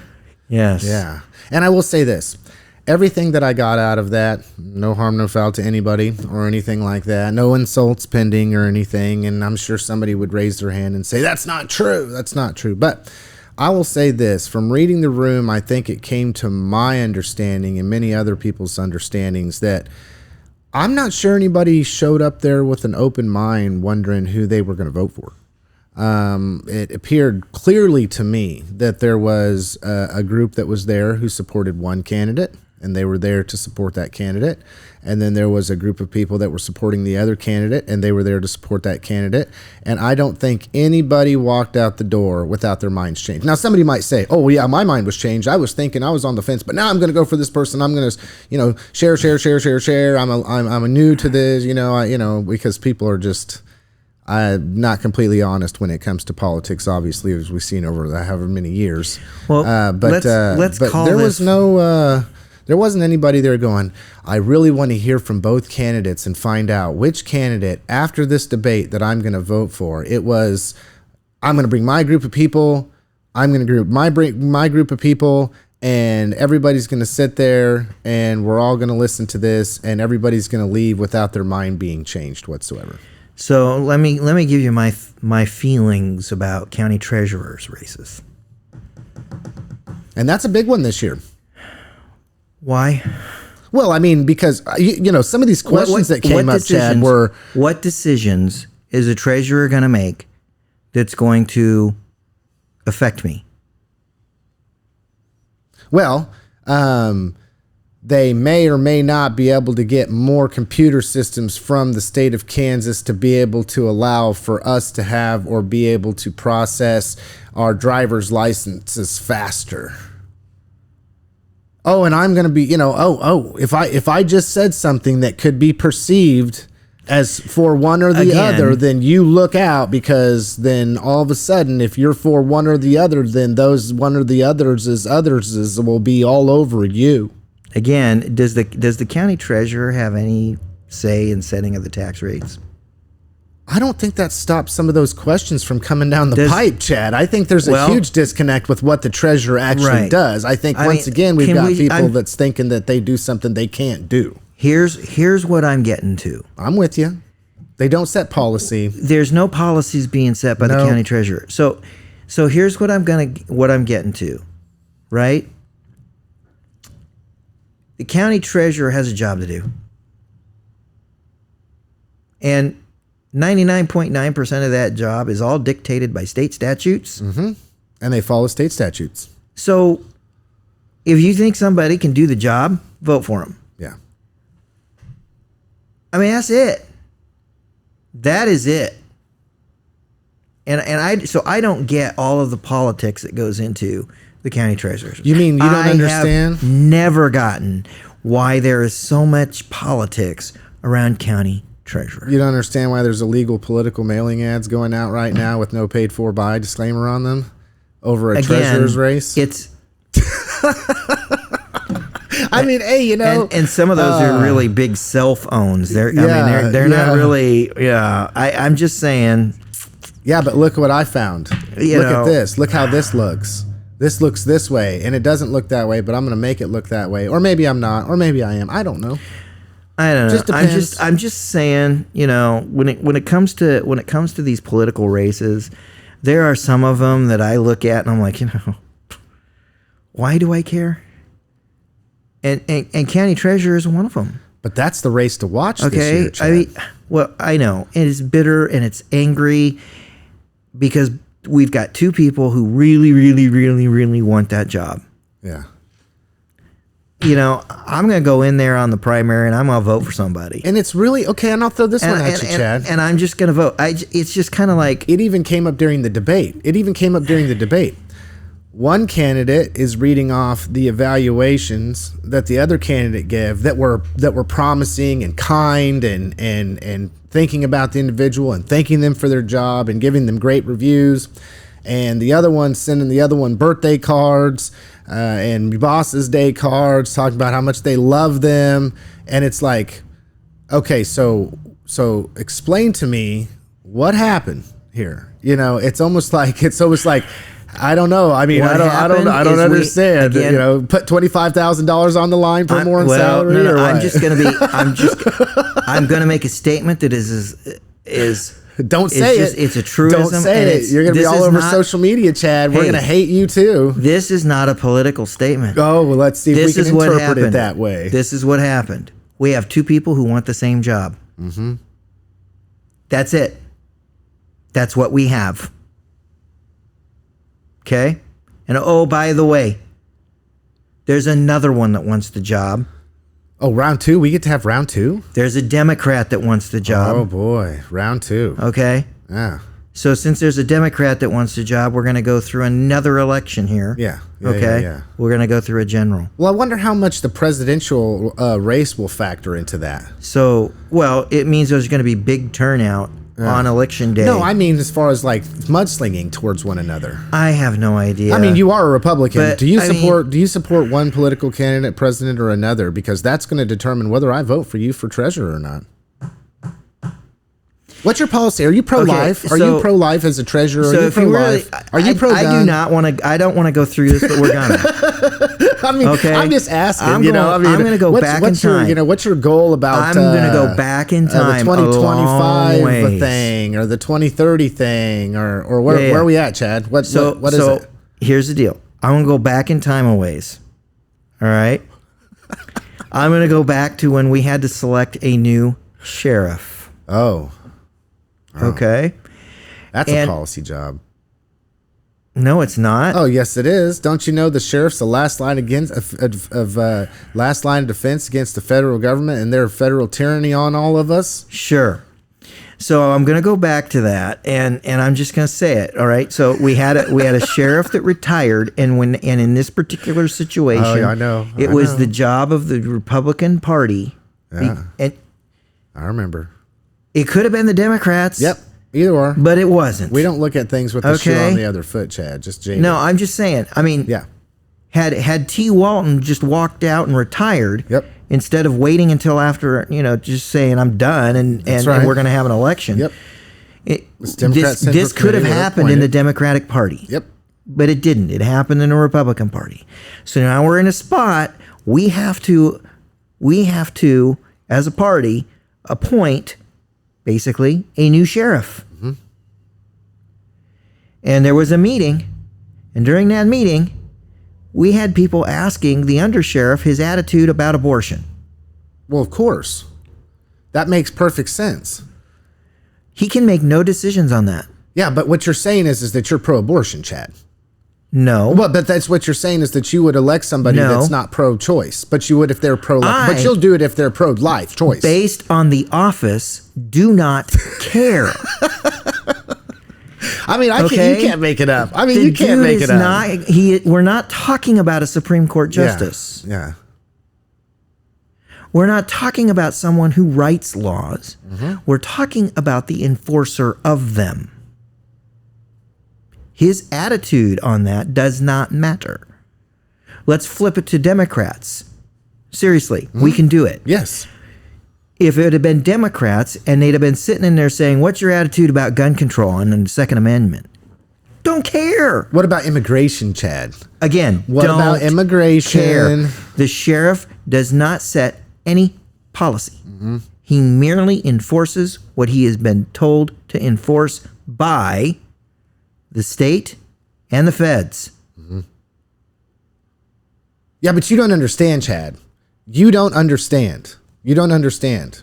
Speaker 2: Yes.
Speaker 1: Yeah. And I will say this. Everything that I got out of that, no harm, no foul to anybody or anything like that. No insults pending or anything. And I'm sure somebody would raise their hand and say, that's not true. That's not true. But I will say this. From reading the room, I think it came to my understanding and many other people's understandings that I'm not sure anybody showed up there with an open mind wondering who they were going to vote for. It appeared clearly to me that there was a group that was there who supported one candidate, and they were there to support that candidate. And then there was a group of people that were supporting the other candidate, and they were there to support that candidate. And I don't think anybody walked out the door without their minds changed. Now, somebody might say, oh, yeah, my mind was changed. I was thinking, I was on the fence, but now I'm going to go for this person. I'm going to, share. I'm a new to this, because people are just... not completely honest when it comes to politics, obviously, as we've seen over however many years.
Speaker 2: Well,
Speaker 1: but
Speaker 2: call
Speaker 1: there
Speaker 2: this...
Speaker 1: was there wasn't anybody there going, I really want to hear from both candidates and find out which candidate after this debate that I'm going to vote for. It was, I'm going to bring my group of people, I'm going to bring my group of people, and everybody's going to sit there and we're all going to listen to this, and everybody's going to leave without their mind being changed whatsoever.
Speaker 2: So let me give you my feelings about county treasurers races.
Speaker 1: And that's a big one this year.
Speaker 2: Why?
Speaker 1: Well, I mean, because some of these questions that came up, Chad, were
Speaker 2: what decisions is a treasurer going to make that's going to affect me?
Speaker 1: Well, they may or may not be able to get more computer systems from the state of Kansas to be able to allow for us to have or be able to process our driver's licenses faster. Oh, and I'm going to be, if I just said something that could be perceived as for one or the other, then you look out, because then all of a sudden, if you're for one or the other, then those one or the others will be all over you.
Speaker 2: Again, does the county treasurer have any say in setting of the tax rates?
Speaker 1: I don't think that stops some of those questions from coming down the pipe, Chad. I think there's a huge disconnect with what the treasurer actually does. I think once again we've got people that's thinking that they do something they can't do.
Speaker 2: Here's what I'm getting to.
Speaker 1: I'm with you. They don't set policy.
Speaker 2: There's no policies being set by the county treasurer. So here's what I'm getting to, right? The county treasurer has a job to do. And 99.9% of that job is all dictated by state statutes.
Speaker 1: Mm-hmm. And they follow state statutes.
Speaker 2: So if you think somebody can do the job, vote for them.
Speaker 1: Yeah.
Speaker 2: I mean, that's it. That is it. And I don't get all of the politics that goes into the county treasurers.
Speaker 1: You mean you don't understand?
Speaker 2: I have never gotten why there is so much politics around county treasurer.
Speaker 1: You don't understand why there's illegal political mailing ads going out right now with no paid for by disclaimer on them over a treasurer's race?
Speaker 2: It's
Speaker 1: I mean, hey,
Speaker 2: and some of those are really big cell phones. They're not really. Yeah, I'm just saying.
Speaker 1: Yeah, but look what I found. Look at this. Look how this looks. This looks this way, and it doesn't look that way, but I'm going to make it look that way. Or maybe I'm not, or maybe I am. I don't know.
Speaker 2: I don't know.
Speaker 1: Just depends.
Speaker 2: I'm just saying, when it comes to these political races, there are some of them that I look at and I'm like, why do I care? And county treasurer is one of them.
Speaker 1: But that's the race to watch this
Speaker 2: Okay,
Speaker 1: year, Chad.
Speaker 2: I know it is bitter and it's angry because we've got two people who really, really, really, really want that job.
Speaker 1: Yeah.
Speaker 2: I'm going to go in there on the primary and I'm going to vote for somebody.
Speaker 1: And it's really okay. And I'll throw this one at you, Chad.
Speaker 2: And I'm just going to vote. It's just kind of like
Speaker 1: it even came up during the debate. One candidate is reading off the evaluations that the other candidate gave that were promising and kind and thinking about the individual and thanking them for their job and giving them great reviews. And the other one sending the other one birthday cards and boss's day cards, talking about how much they love them. And it's like, okay, so explain to me what happened here. It's almost like I don't know. I mean, I don't understand. Put $25,000 on the line for more in salary.
Speaker 2: No, I'm going to make a statement that is.
Speaker 1: Don't say it.
Speaker 2: It's a truism.
Speaker 1: Don't say it. You're going to be all over social media, Chad. We're going to hate you too.
Speaker 2: This is not a political statement.
Speaker 1: Oh, well, let's see if we can interpret it that way.
Speaker 2: This is what happened. We have two people who want the same job. Mm-hmm. That's it. That's what we have. Okay? And oh, by the way, there's another one that wants the job.
Speaker 1: Oh, round two? We get to have round two?
Speaker 2: There's a Democrat that wants the job.
Speaker 1: Oh, boy. Round two.
Speaker 2: Okay?
Speaker 1: Yeah.
Speaker 2: So since there's a Democrat that wants the job, we're going to go through another election here.
Speaker 1: Yeah.
Speaker 2: Okay?
Speaker 1: Yeah.
Speaker 2: We're going to go through a general.
Speaker 1: Well, I wonder how much the presidential race will factor into that.
Speaker 2: So, it means there's going to be big turnout on election day.
Speaker 1: No, I mean as far as like mudslinging towards one another.
Speaker 2: I have no idea.
Speaker 1: I mean, you are a Republican.
Speaker 2: But,
Speaker 1: do you support one political candidate, president, or another? Because that's going to determine whether I vote for you for treasurer or not. What's your policy? Are you pro-life?
Speaker 2: Okay,
Speaker 1: are you pro-life as a treasurer?
Speaker 2: So
Speaker 1: are you pro-life? Are you pro-gun?
Speaker 2: I do not want to. I don't want to go through this, but we're gonna.
Speaker 1: I mean, okay. I'm just asking.
Speaker 2: I'm going to go back in time.
Speaker 1: What's your goal about?
Speaker 2: I'm going to go back in time.
Speaker 1: The 2025 thing, or the 2030 thing, or where are we at, Chad? What is it?
Speaker 2: Here's the deal. I'm going to go back in time a ways. All right. I'm going to go back to when we had to select a new sheriff.
Speaker 1: Oh.
Speaker 2: Okay.
Speaker 1: That's a policy job.
Speaker 2: No, it's not.
Speaker 1: Oh, yes, it is. Don't you know the sheriff's the last line last line of defense against the federal government and their federal tyranny on all of us?
Speaker 2: Sure. So I'm going to go back to that, and I'm just going to say it. All right. So we had a sheriff that retired, and in this particular situation,
Speaker 1: I know
Speaker 2: it was the job of the Republican Party.
Speaker 1: Yeah.
Speaker 2: And
Speaker 1: I remember.
Speaker 2: It could have been the Democrats.
Speaker 1: Yep. Either or.
Speaker 2: But it wasn't.
Speaker 1: We don't look at things with the shoe on the other foot, Chad. Just jaded.
Speaker 2: No, I'm just saying. I mean,
Speaker 1: yeah.
Speaker 2: Had T. Walton just walked out and retired,
Speaker 1: yep,
Speaker 2: instead of waiting until after, just saying I'm done and we're going to have an election.
Speaker 1: Yep.
Speaker 2: This could have happened in the Democratic Party.
Speaker 1: Yep.
Speaker 2: But it didn't. It happened in the Republican Party. So now we're in a spot we have to, as a party, appoint basically a new sheriff. Mm-hmm. And there was a meeting, and during that meeting, we had people asking the undersheriff his attitude about abortion.
Speaker 1: Well, of course. That makes perfect sense.
Speaker 2: He can make no decisions on that.
Speaker 1: Yeah, but what you're saying is that you're pro-abortion, Chad.
Speaker 2: No.
Speaker 1: Well, but that's what you're saying is that you would elect somebody that's not pro-choice, but you would if they're pro-life. But you'll do it if they're pro-life choice.
Speaker 2: Based on the office, do not care.
Speaker 1: I mean, you can't make it up. I mean, you can't make it up.
Speaker 2: We're not talking about a Supreme Court justice.
Speaker 1: Yeah.
Speaker 2: We're not talking about someone who writes laws. Mm-hmm. We're talking about the enforcer of them. His attitude on that does not matter. Let's flip it to Democrats. Seriously, we can do it.
Speaker 1: Yes.
Speaker 2: If it had been Democrats and they'd have been sitting in there saying, what's your attitude about gun control and the Second Amendment? Don't care.
Speaker 1: What about immigration, Chad?
Speaker 2: Again,
Speaker 1: what about immigration?
Speaker 2: Care. The sheriff does not set any policy. He merely enforces what he has been told to enforce by the state and the feds.
Speaker 1: Yeah, but you don't understand, Chad. You don't understand. You don't understand.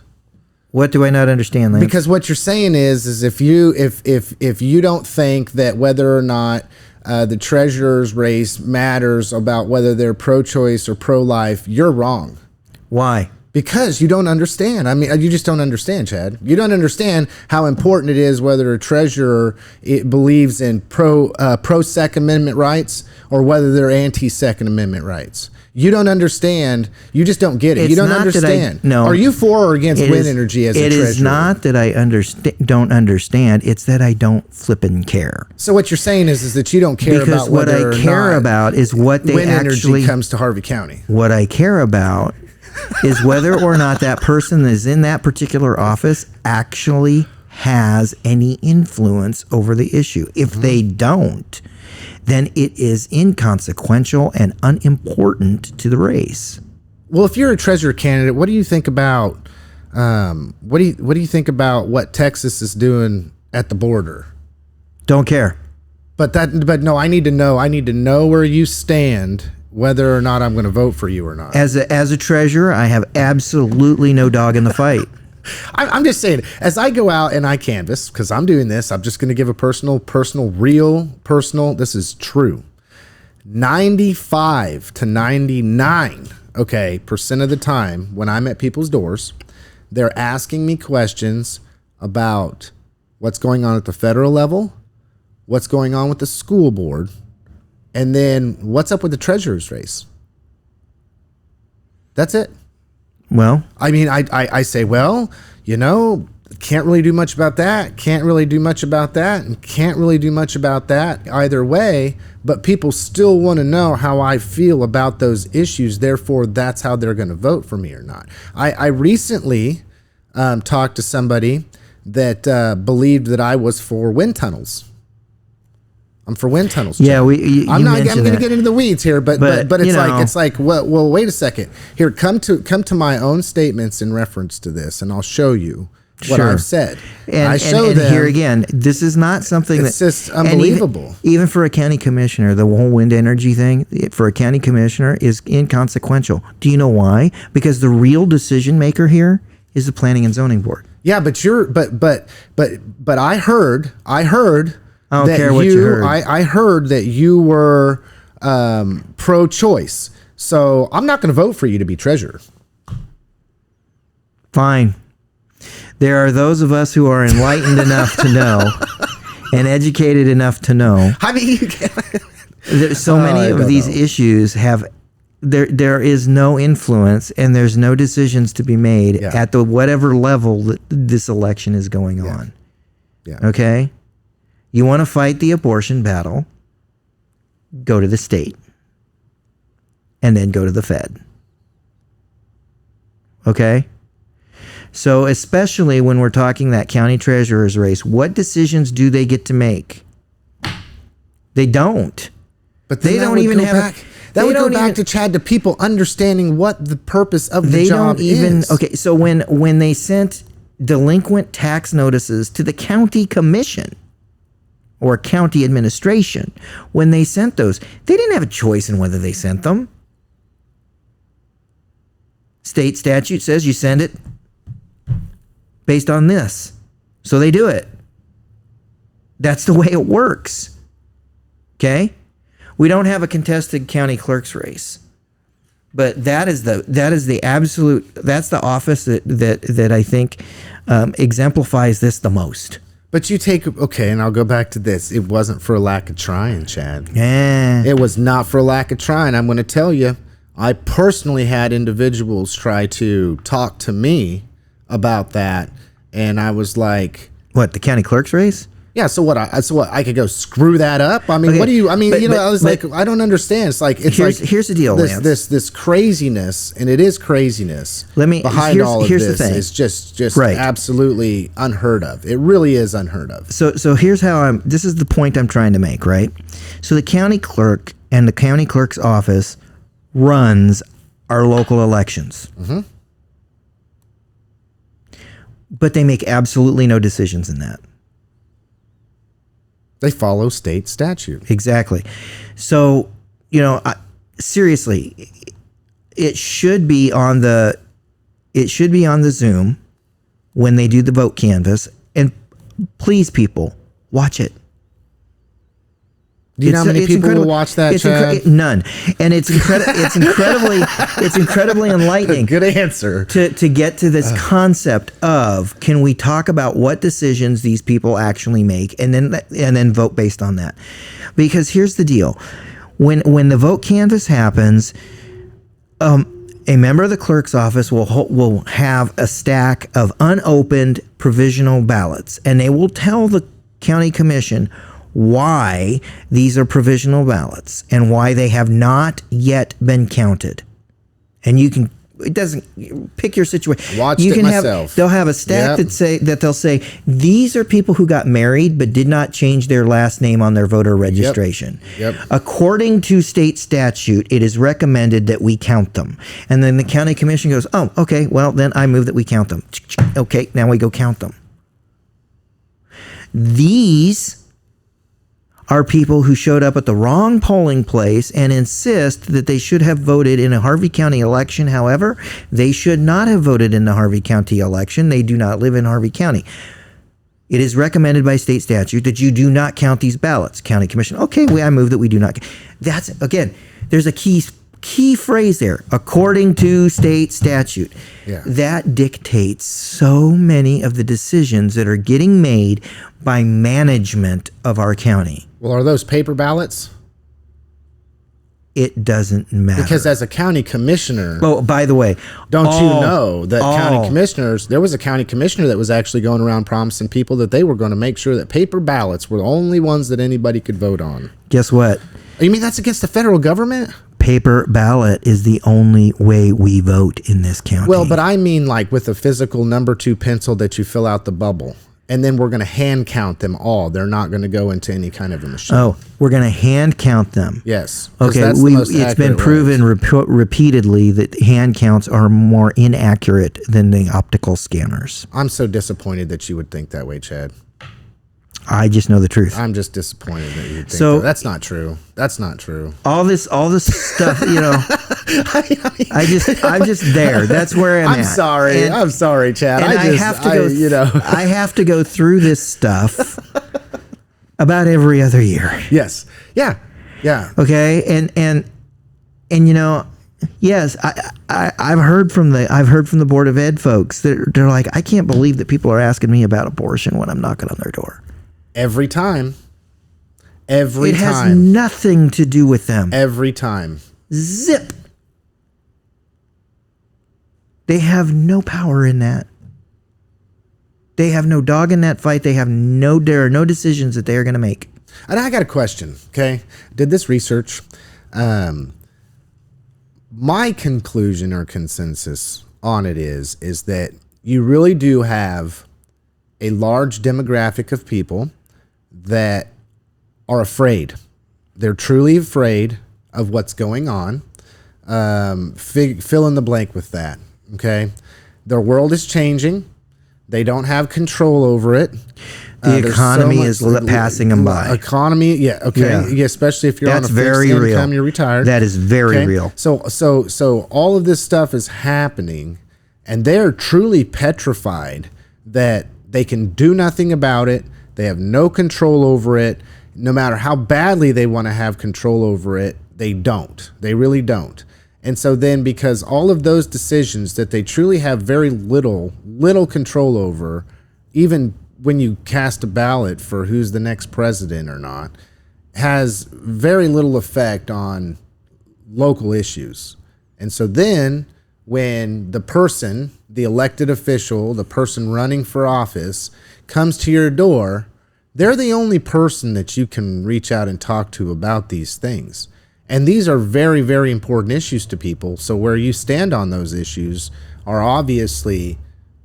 Speaker 2: What do I not understand, Lance?
Speaker 1: Because what you're saying is if you don't think that whether or not the treasurer's race matters about whether they're pro-choice or pro-life, you're wrong.
Speaker 2: Why?
Speaker 1: Because you don't understand. I mean, you just don't understand, Chad. You don't understand how important it is whether a treasurer believes in pro Second Amendment rights or whether they're anti Second Amendment rights. You don't understand. You just don't get it.
Speaker 2: It's
Speaker 1: you don't
Speaker 2: not
Speaker 1: understand.
Speaker 2: No.
Speaker 1: Are you for or against wind energy as a treasurer?
Speaker 2: It is not that I don't understand. It's that I don't flippin' care.
Speaker 1: So what you're saying is that you don't care
Speaker 2: because
Speaker 1: about whether
Speaker 2: what I care about is what they
Speaker 1: wind
Speaker 2: actually
Speaker 1: energy comes to Harvey County.
Speaker 2: What I care about is whether or not that person that is in that particular office actually has any influence over the issue. If they don't, then it is inconsequential and unimportant to the race.
Speaker 1: Well, if you're a treasurer candidate, what do you think about what do you think about what Texas is doing at the border?
Speaker 2: Don't care.
Speaker 1: But no, I need to know where you stand, whether or not I'm going to vote for you or not.
Speaker 2: As a treasurer, I have absolutely no dog in the fight.
Speaker 1: I'm just saying, as I go out and I canvass, because I'm doing this, I'm just going to give a personal, this is true. 95 to 99, percent of the time when I'm at people's doors, they're asking me questions about what's going on at the federal level, what's going on with the school board, and then what's up with the treasurer's race. That's it.
Speaker 2: Well,
Speaker 1: I mean, I say, well, can't really do much about that. Can't really do much about that. And can't really do much about that either way. But people still want to know how I feel about those issues. Therefore, that's how they're going to vote for me or not. I recently talked to somebody that believed that I was for wind tunnels. I'm for wind tunnels.
Speaker 2: Yeah,
Speaker 1: I'm going to get into the weeds here, but it's like well, wait a second. Here, come to my own statements in reference to this, and I'll show you what I've said.
Speaker 2: And I show them. Here again, this is not something
Speaker 1: it's just unbelievable.
Speaker 2: Even for a county commissioner, the whole wind energy thing for a county commissioner is inconsequential. Do you know why? Because the real decision maker here is the planning and zoning board.
Speaker 1: Yeah, but I heard.
Speaker 2: I don't care what you heard.
Speaker 1: I heard that you were pro-choice, so I'm not going to vote for you to be treasurer.
Speaker 2: Fine. There are those of us who are enlightened enough to know and educated enough to know.
Speaker 1: I mean,
Speaker 2: so many of these issues have there is no influence and there's no decisions to be made at the whatever level that this election is going on.
Speaker 1: Yeah.
Speaker 2: Okay? You want to fight the abortion battle, go to the state, and then go to the Fed. Okay? So especially when we're talking that county treasurer's race, what decisions do they get to make? They don't.
Speaker 1: But they don't even have... That would go back to Chad, to people understanding what the purpose of the job is.
Speaker 2: Okay, so when they sent delinquent tax notices to the county commission, or county administration, when they sent those, they didn't have a choice in whether they sent them. State statute says you send it based on this. So they do it. That's the way it works. Okay? We don't have a contested county clerk's race. But that is the absolute, that's the office that I think exemplifies this the most.
Speaker 1: But you take, and I'll go back to this. It wasn't for a lack of trying, Chad.
Speaker 2: Yeah.
Speaker 1: It was not for a lack of trying. I'm going to tell you, I personally had individuals try to talk to me about that, and I was like...
Speaker 2: What, the county clerk's race?
Speaker 1: Yeah, so what? I could go screw that up? I mean, okay. What do you... I mean, I was like, I don't understand. It's like...
Speaker 2: Here's the deal, Lance.
Speaker 1: This craziness, and it is craziness, behind all of this is just absolutely unheard of. It really is unheard of.
Speaker 2: So here's how this is the point I'm trying to make, right? So the county clerk and the county clerk's office runs our local elections. Mm-hmm. but they make absolutely no decisions in that.
Speaker 1: They follow state statute.
Speaker 2: Exactly. So, seriously, it should be on the Zoom when they do the vote canvas, and please, people, watch it.
Speaker 1: Do you know how many people will watch that, Chad?
Speaker 2: None. And it's incredibly enlightening.
Speaker 1: Good answer.
Speaker 2: To get to this concept of, can we talk about what decisions these people actually make, and then vote based on that? Because here's the deal. When the vote canvas happens, a member of the clerk's office will have a stack of unopened provisional ballots, and they will tell the county commission why these are provisional ballots and why they have not yet been counted. And it doesn't pick your situation.
Speaker 1: Watched it myself.
Speaker 2: They'll have a stack that they'll say, these are people who got married but did not change their last name on their voter registration.
Speaker 1: Yep.
Speaker 2: According to state statute, it is recommended that we count them. And then the county commission goes, oh, okay, well, then I move that we count them. Okay, now we go count them. These are people who showed up at the wrong polling place and insist that they should have voted in a Harvey County election. However, they should not have voted in the Harvey County election. They do not live in Harvey County. It is recommended by state statute that you do not count these ballots. County commission, okay, I move that we do not. That's, again, there's a key phrase there, according to state statute.
Speaker 1: Yeah.
Speaker 2: That dictates so many of the decisions that are getting made by management of our county.
Speaker 1: Well, are those paper ballots?
Speaker 2: It doesn't matter.
Speaker 1: Because as a county commissioner...
Speaker 2: Oh, by the way...
Speaker 1: Don't you know that county commissioners... There was a county commissioner that was actually going around promising people that they were going to make sure that paper ballots were the only ones that anybody could vote on.
Speaker 2: Guess what?
Speaker 1: You mean that's against the federal government?
Speaker 2: Paper ballot is the only way we vote in this county.
Speaker 1: Well, but I mean like with a physical number 2 pencil that you fill out the bubble. And then we're going to hand count them all. They're not going to go into any kind of a machine.
Speaker 2: Oh, we're going to hand count them.
Speaker 1: Yes.
Speaker 2: Okay, it's been proven repeatedly that hand counts are more inaccurate than the optical scanners.
Speaker 1: I'm so disappointed that you would think that way, Chad.
Speaker 2: I just know the truth.
Speaker 1: I'm just disappointed that you think that. That's not true. That's not true.
Speaker 2: All this stuff, I'm just there. That's where I'm at.
Speaker 1: I'm sorry, Chad.
Speaker 2: And I have to go through this stuff about every other year.
Speaker 1: Yes. Yeah. Yeah.
Speaker 2: Okay. And yes, I've heard from the Board of Ed folks that they're like, I can't believe that people are asking me about abortion when I'm knocking on their door.
Speaker 1: Every time.
Speaker 2: It has nothing to do with them.
Speaker 1: Every time.
Speaker 2: Zip. They have no power in that. They have no dog in that fight. There are no decisions that they are going to make.
Speaker 1: And I got a question, okay? Did this research. My conclusion or consensus on it is that you really do have a large demographic of people that are afraid. They're truly afraid of what's going on. Fill in the blank with that, okay? Their world is changing. They don't have control over it.
Speaker 2: The economy is passing them by.
Speaker 1: Economy, yeah, okay. Yeah, especially if you're on a fixed income, you're retired.
Speaker 2: That is very real.
Speaker 1: So all of this stuff is happening, and they're truly petrified that they can do nothing about it. They have no control over it. No matter how badly they want to have control over it, they don't. They really don't. And so then, because all of those decisions that they truly have very little control over, even when you cast a ballot for who's the next president or not, has very little effect on local issues. And so then when the person, the elected official, the person running for office comes to your door, they're the only person that you can reach out and talk to about these things. And these are very, very important issues to people. So where you stand on those issues are obviously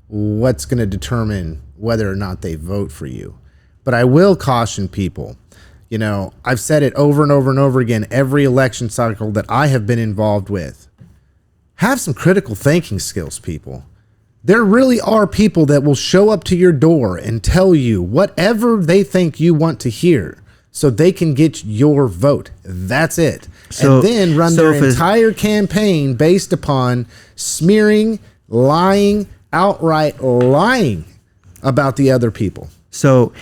Speaker 1: what's going to determine whether or not they vote for you. But I will caution people. I've said it over and over and over again, every election cycle that I have been involved with. Have some critical thinking skills, people. There really are people that will show up to your door and tell you whatever they think you want to hear so they can get your vote. That's it. And then run their entire campaign based upon smearing, lying, outright lying about the other people.
Speaker 2: So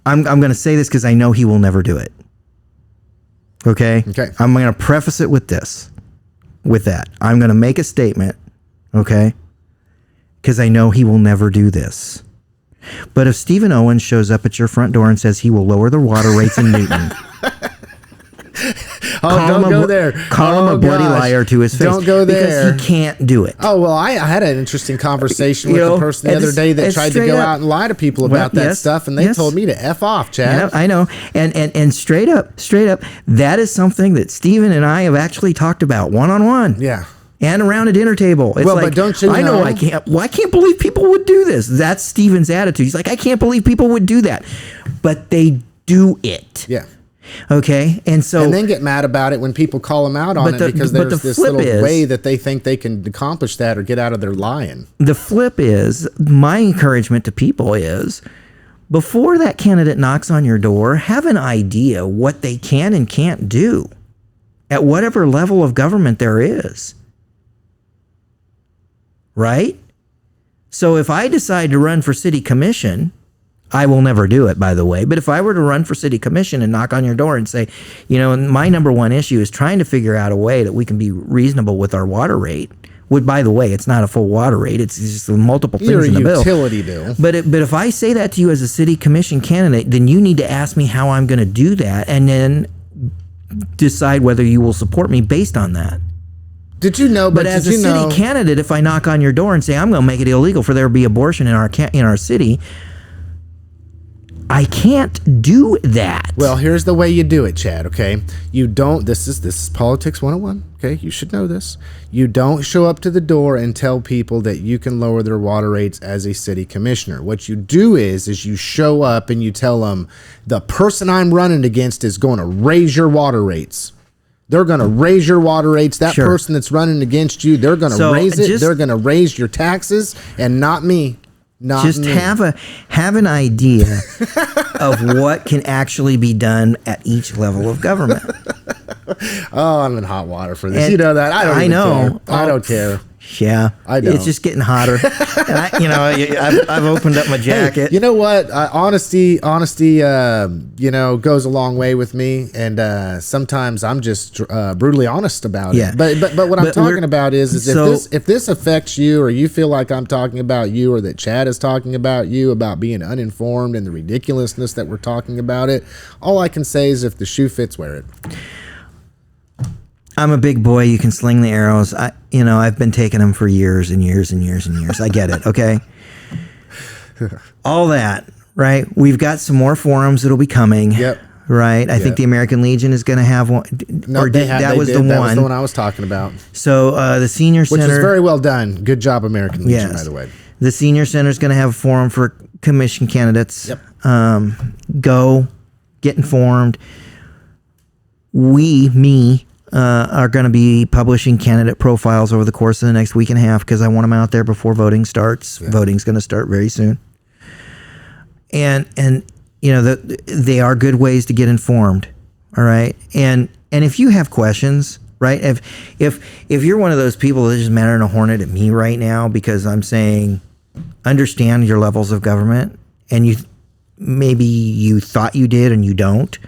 Speaker 2: I'm going to say this because I know he will never do it. Okay?
Speaker 1: Okay.
Speaker 2: I'm going to preface it with this. With that. I'm going to make a statement. Okay? Because I know he will never do this. But if Stephen Owens shows up at your front door and says he will lower the water rates in Newton,
Speaker 1: don't go there.
Speaker 2: Call him a bloody liar to his face.
Speaker 1: Don't go there.
Speaker 2: Because he can't do it.
Speaker 1: Oh, well, I had an interesting conversation with the person the other day that tried to go out and lie to people about that stuff, and they told me to F off, Chad.
Speaker 2: Yeah, I know. And straight up, that is something that Stephen and I have actually talked about one-on-one.
Speaker 1: Yeah.
Speaker 2: And around a dinner table. It's
Speaker 1: but don't you know?
Speaker 2: I know I can't. Well, I can't believe people would do this. That's Stephen's attitude. He's like, I can't believe people would do that. But they do it.
Speaker 1: Yeah.
Speaker 2: Okay. And
Speaker 1: then get mad about it when people call them out on it because there's this little way that they think they can accomplish that or get out of their lying.
Speaker 2: The flip is, my encouragement to people is, before that candidate knocks on your door, have an idea what they can and can't do at whatever level of government there is. Right? So if I decide to run for city commission, I will never do it, by the way, but if I were to run for city commission and knock on your door and say, my number one issue is trying to figure out a way that we can be reasonable with our water rate, which, by the way, it's not a full water rate, it's just multiple things in the bill.
Speaker 1: Utility bill.
Speaker 2: But if I say that to you as a city commission candidate, then you need to ask me how I'm going to do that and then decide whether you will support me based on that.
Speaker 1: Did you know?
Speaker 2: But as a city candidate, if I knock on your door and say I'm going to make it illegal for there to be abortion in our city, I can't do that.
Speaker 1: Well, here's the way you do it, Chad. Okay, you don't. This is politics 101. Okay, you should know this. You don't show up to the door and tell people that you can lower their water rates as a city commissioner. What you do is you show up and you tell them the person I'm running against is going to raise your water rates. They're going to raise your water rates. That person that's running against you, they're going to raise it. They're going to raise your taxes, and not me. Have
Speaker 2: an idea of what can actually be done at each level of government.
Speaker 1: Oh, I'm in hot water for this. And you know that. I know. I don't care.
Speaker 2: Yeah,
Speaker 1: I know.
Speaker 2: It's just getting hotter. And I've opened up my jacket.
Speaker 1: Hey, you know what? Honesty, goes a long way with me. And sometimes I'm just brutally honest about it. But what I'm talking about is if this affects you, or you feel like I'm talking about you, or that Chad is talking about you, about being uninformed and the ridiculousness that we're talking about it, all I can say is if the shoe fits, wear it.
Speaker 2: I'm a big boy. You can sling the arrows. I've been taking them for years and years and years and years. I get it. Okay. All that, right? We've got some more forums that'll be coming.
Speaker 1: Yep.
Speaker 2: Right. I think the American Legion is going to have one.
Speaker 1: That was the one I was talking about.
Speaker 2: So the Senior Center,
Speaker 1: which is very well done. Good job, American Legion, by the way.
Speaker 2: The Senior Center is going to have a forum for commission candidates.
Speaker 1: Yep.
Speaker 2: Go get informed. Are going to be publishing candidate profiles over the course of the next week and a half because I want them out there before voting starts. Yeah. Voting's going to start very soon. And they are good ways to get informed. All right. And if you have questions, right? If you're one of those people that just mattering a hornet at me right now because I'm saying understand your levels of government and maybe you thought you did and you don't,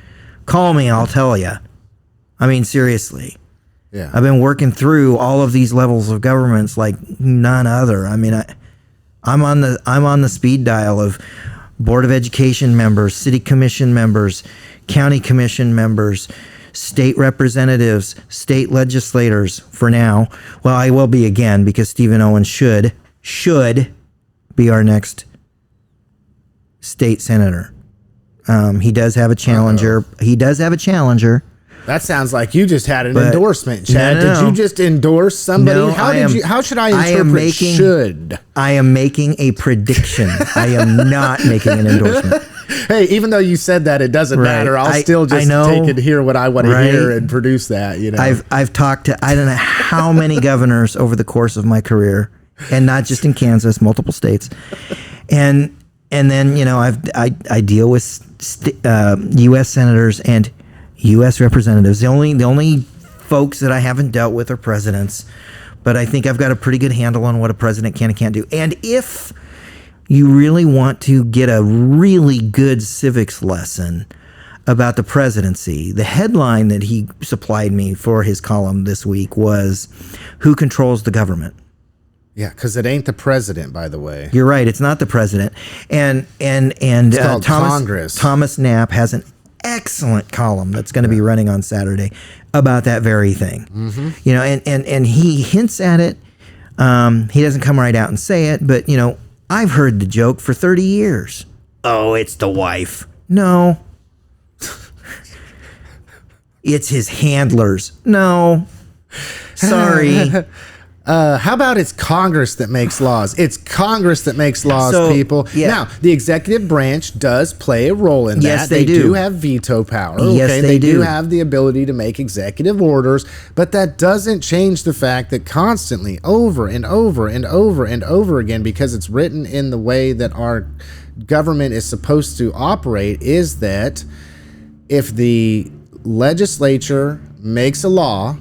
Speaker 2: call me, I'll tell you. I mean, seriously.
Speaker 1: Yeah.
Speaker 2: I've been working through all of these levels of governments like none other. I mean, I'm on the speed dial of Board of Education members, City Commission members, County Commission members, state representatives, state legislators for now. Well, I will be again because Stephen Owens should be our next state senator. He does have a challenger. That
Speaker 1: sounds like you just had an endorsement, Chad. No. Did you just endorse somebody?
Speaker 2: No,
Speaker 1: how should I interpret should?
Speaker 2: I am making a prediction. I am not making an endorsement.
Speaker 1: Hey, even though you said that, it doesn't matter. I'll still just take and hear what I want to hear and produce that.
Speaker 2: I've talked to I don't know how many governors over the course of my career, and not just in Kansas, multiple states. And then, you know, I deal with U.S. senators and U.S. representatives. The only folks that I haven't dealt with are presidents, but I think I've got a pretty good handle on what a president can and can't do. And if you really want to get a really good civics lesson about the presidency, the headline that he supplied me for his column this week was, "Who controls the government?"
Speaker 1: Yeah, because it ain't the president, by the way.
Speaker 2: You're right. It's not the president. And
Speaker 1: It's called Congress.
Speaker 2: Thomas Knapp has an excellent column that's going to be running on Saturday about that very thing. You know, and he hints at it. He doesn't come right out and say it, but, you know, I've heard the joke for 30 years. Oh, it's the wife. No. It's his handlers. No. Sorry.
Speaker 1: How about it's Congress that makes laws? It's Congress that makes laws, people.
Speaker 2: Yeah.
Speaker 1: Now, the executive branch does play a role in that.
Speaker 2: Yes, they do.
Speaker 1: do have veto power.
Speaker 2: Yes,
Speaker 1: okay?
Speaker 2: they do.
Speaker 1: have the ability to make executive orders, but that doesn't change the fact that constantly, over and over and over and over again, because it's written in the way that our government is supposed to operate, is that if the legislature makes a law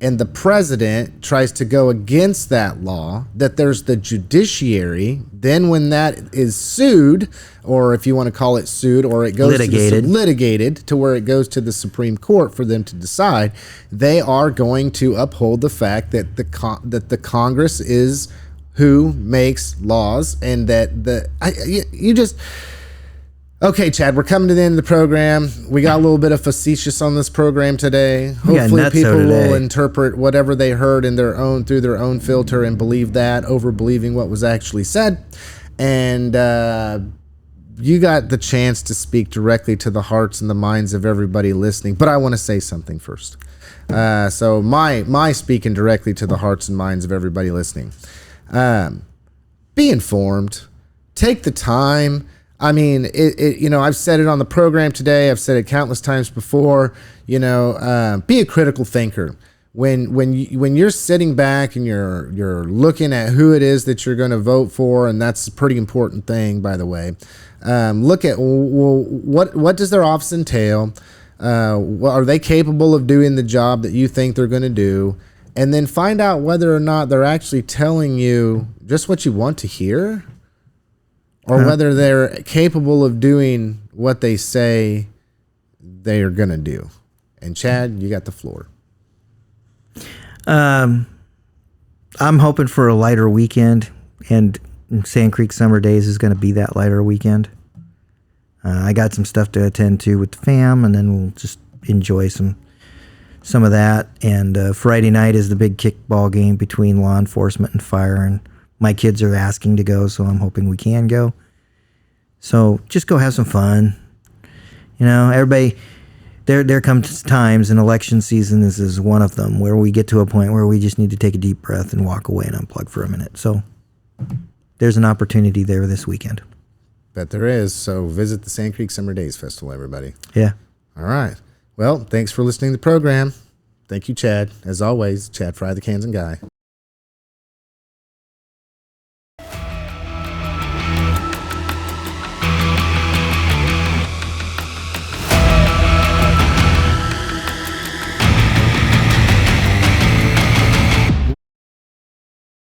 Speaker 1: and the president tries to go against that law, that there's the judiciary. Then when that is sued, or if you want to call it sued, or it goes litigated to where it goes to the Supreme Court for them to decide, they are going to uphold the fact that the Congress is who makes laws, and that you just... Okay, Chad, we're coming to the end of the program. We got a little bit of facetious on this program today. Hopefully people will interpret whatever they heard in through their own filter and believe that over believing what was actually said. And you got the chance to speak directly to the hearts and the minds of everybody listening. But I want to say something first. So my speaking directly to the hearts and minds of everybody listening. Be informed. Take the time. I mean, you know, I've said it on the program today. I've said it countless times before. You know, be a critical thinker. When you're sitting back and you're looking at who it is that you're going to vote for, and that's a pretty important thing, by the way. Look at, well, what does their office entail? Are they capable of doing the job that you think they're going to do? And then find out whether or not they're actually telling you just what you want to hear, or whether they're capable of doing what they say they are going to do. And Chad, you got the floor.
Speaker 2: I'm hoping for a lighter weekend, and Sand Creek Summer Days is going to be that lighter weekend. I got some stuff to attend to with the fam, and then we'll just enjoy some of that. And Friday night is the big kickball game between law enforcement and fire, and my kids are asking to go, so I'm hoping we can go. So just go have some fun. You know, everybody, there comes times, in election season is one of them, where we get to a point where we just need to take a deep breath and walk away and unplug for a minute. So there's an opportunity there this weekend.
Speaker 1: Bet there is. So visit the Sand Creek Summer Days Festival, everybody.
Speaker 2: Yeah.
Speaker 1: All right. Well, thanks for listening to the program. Thank you, Chad. As always, Chad Fry, the Kansan guy.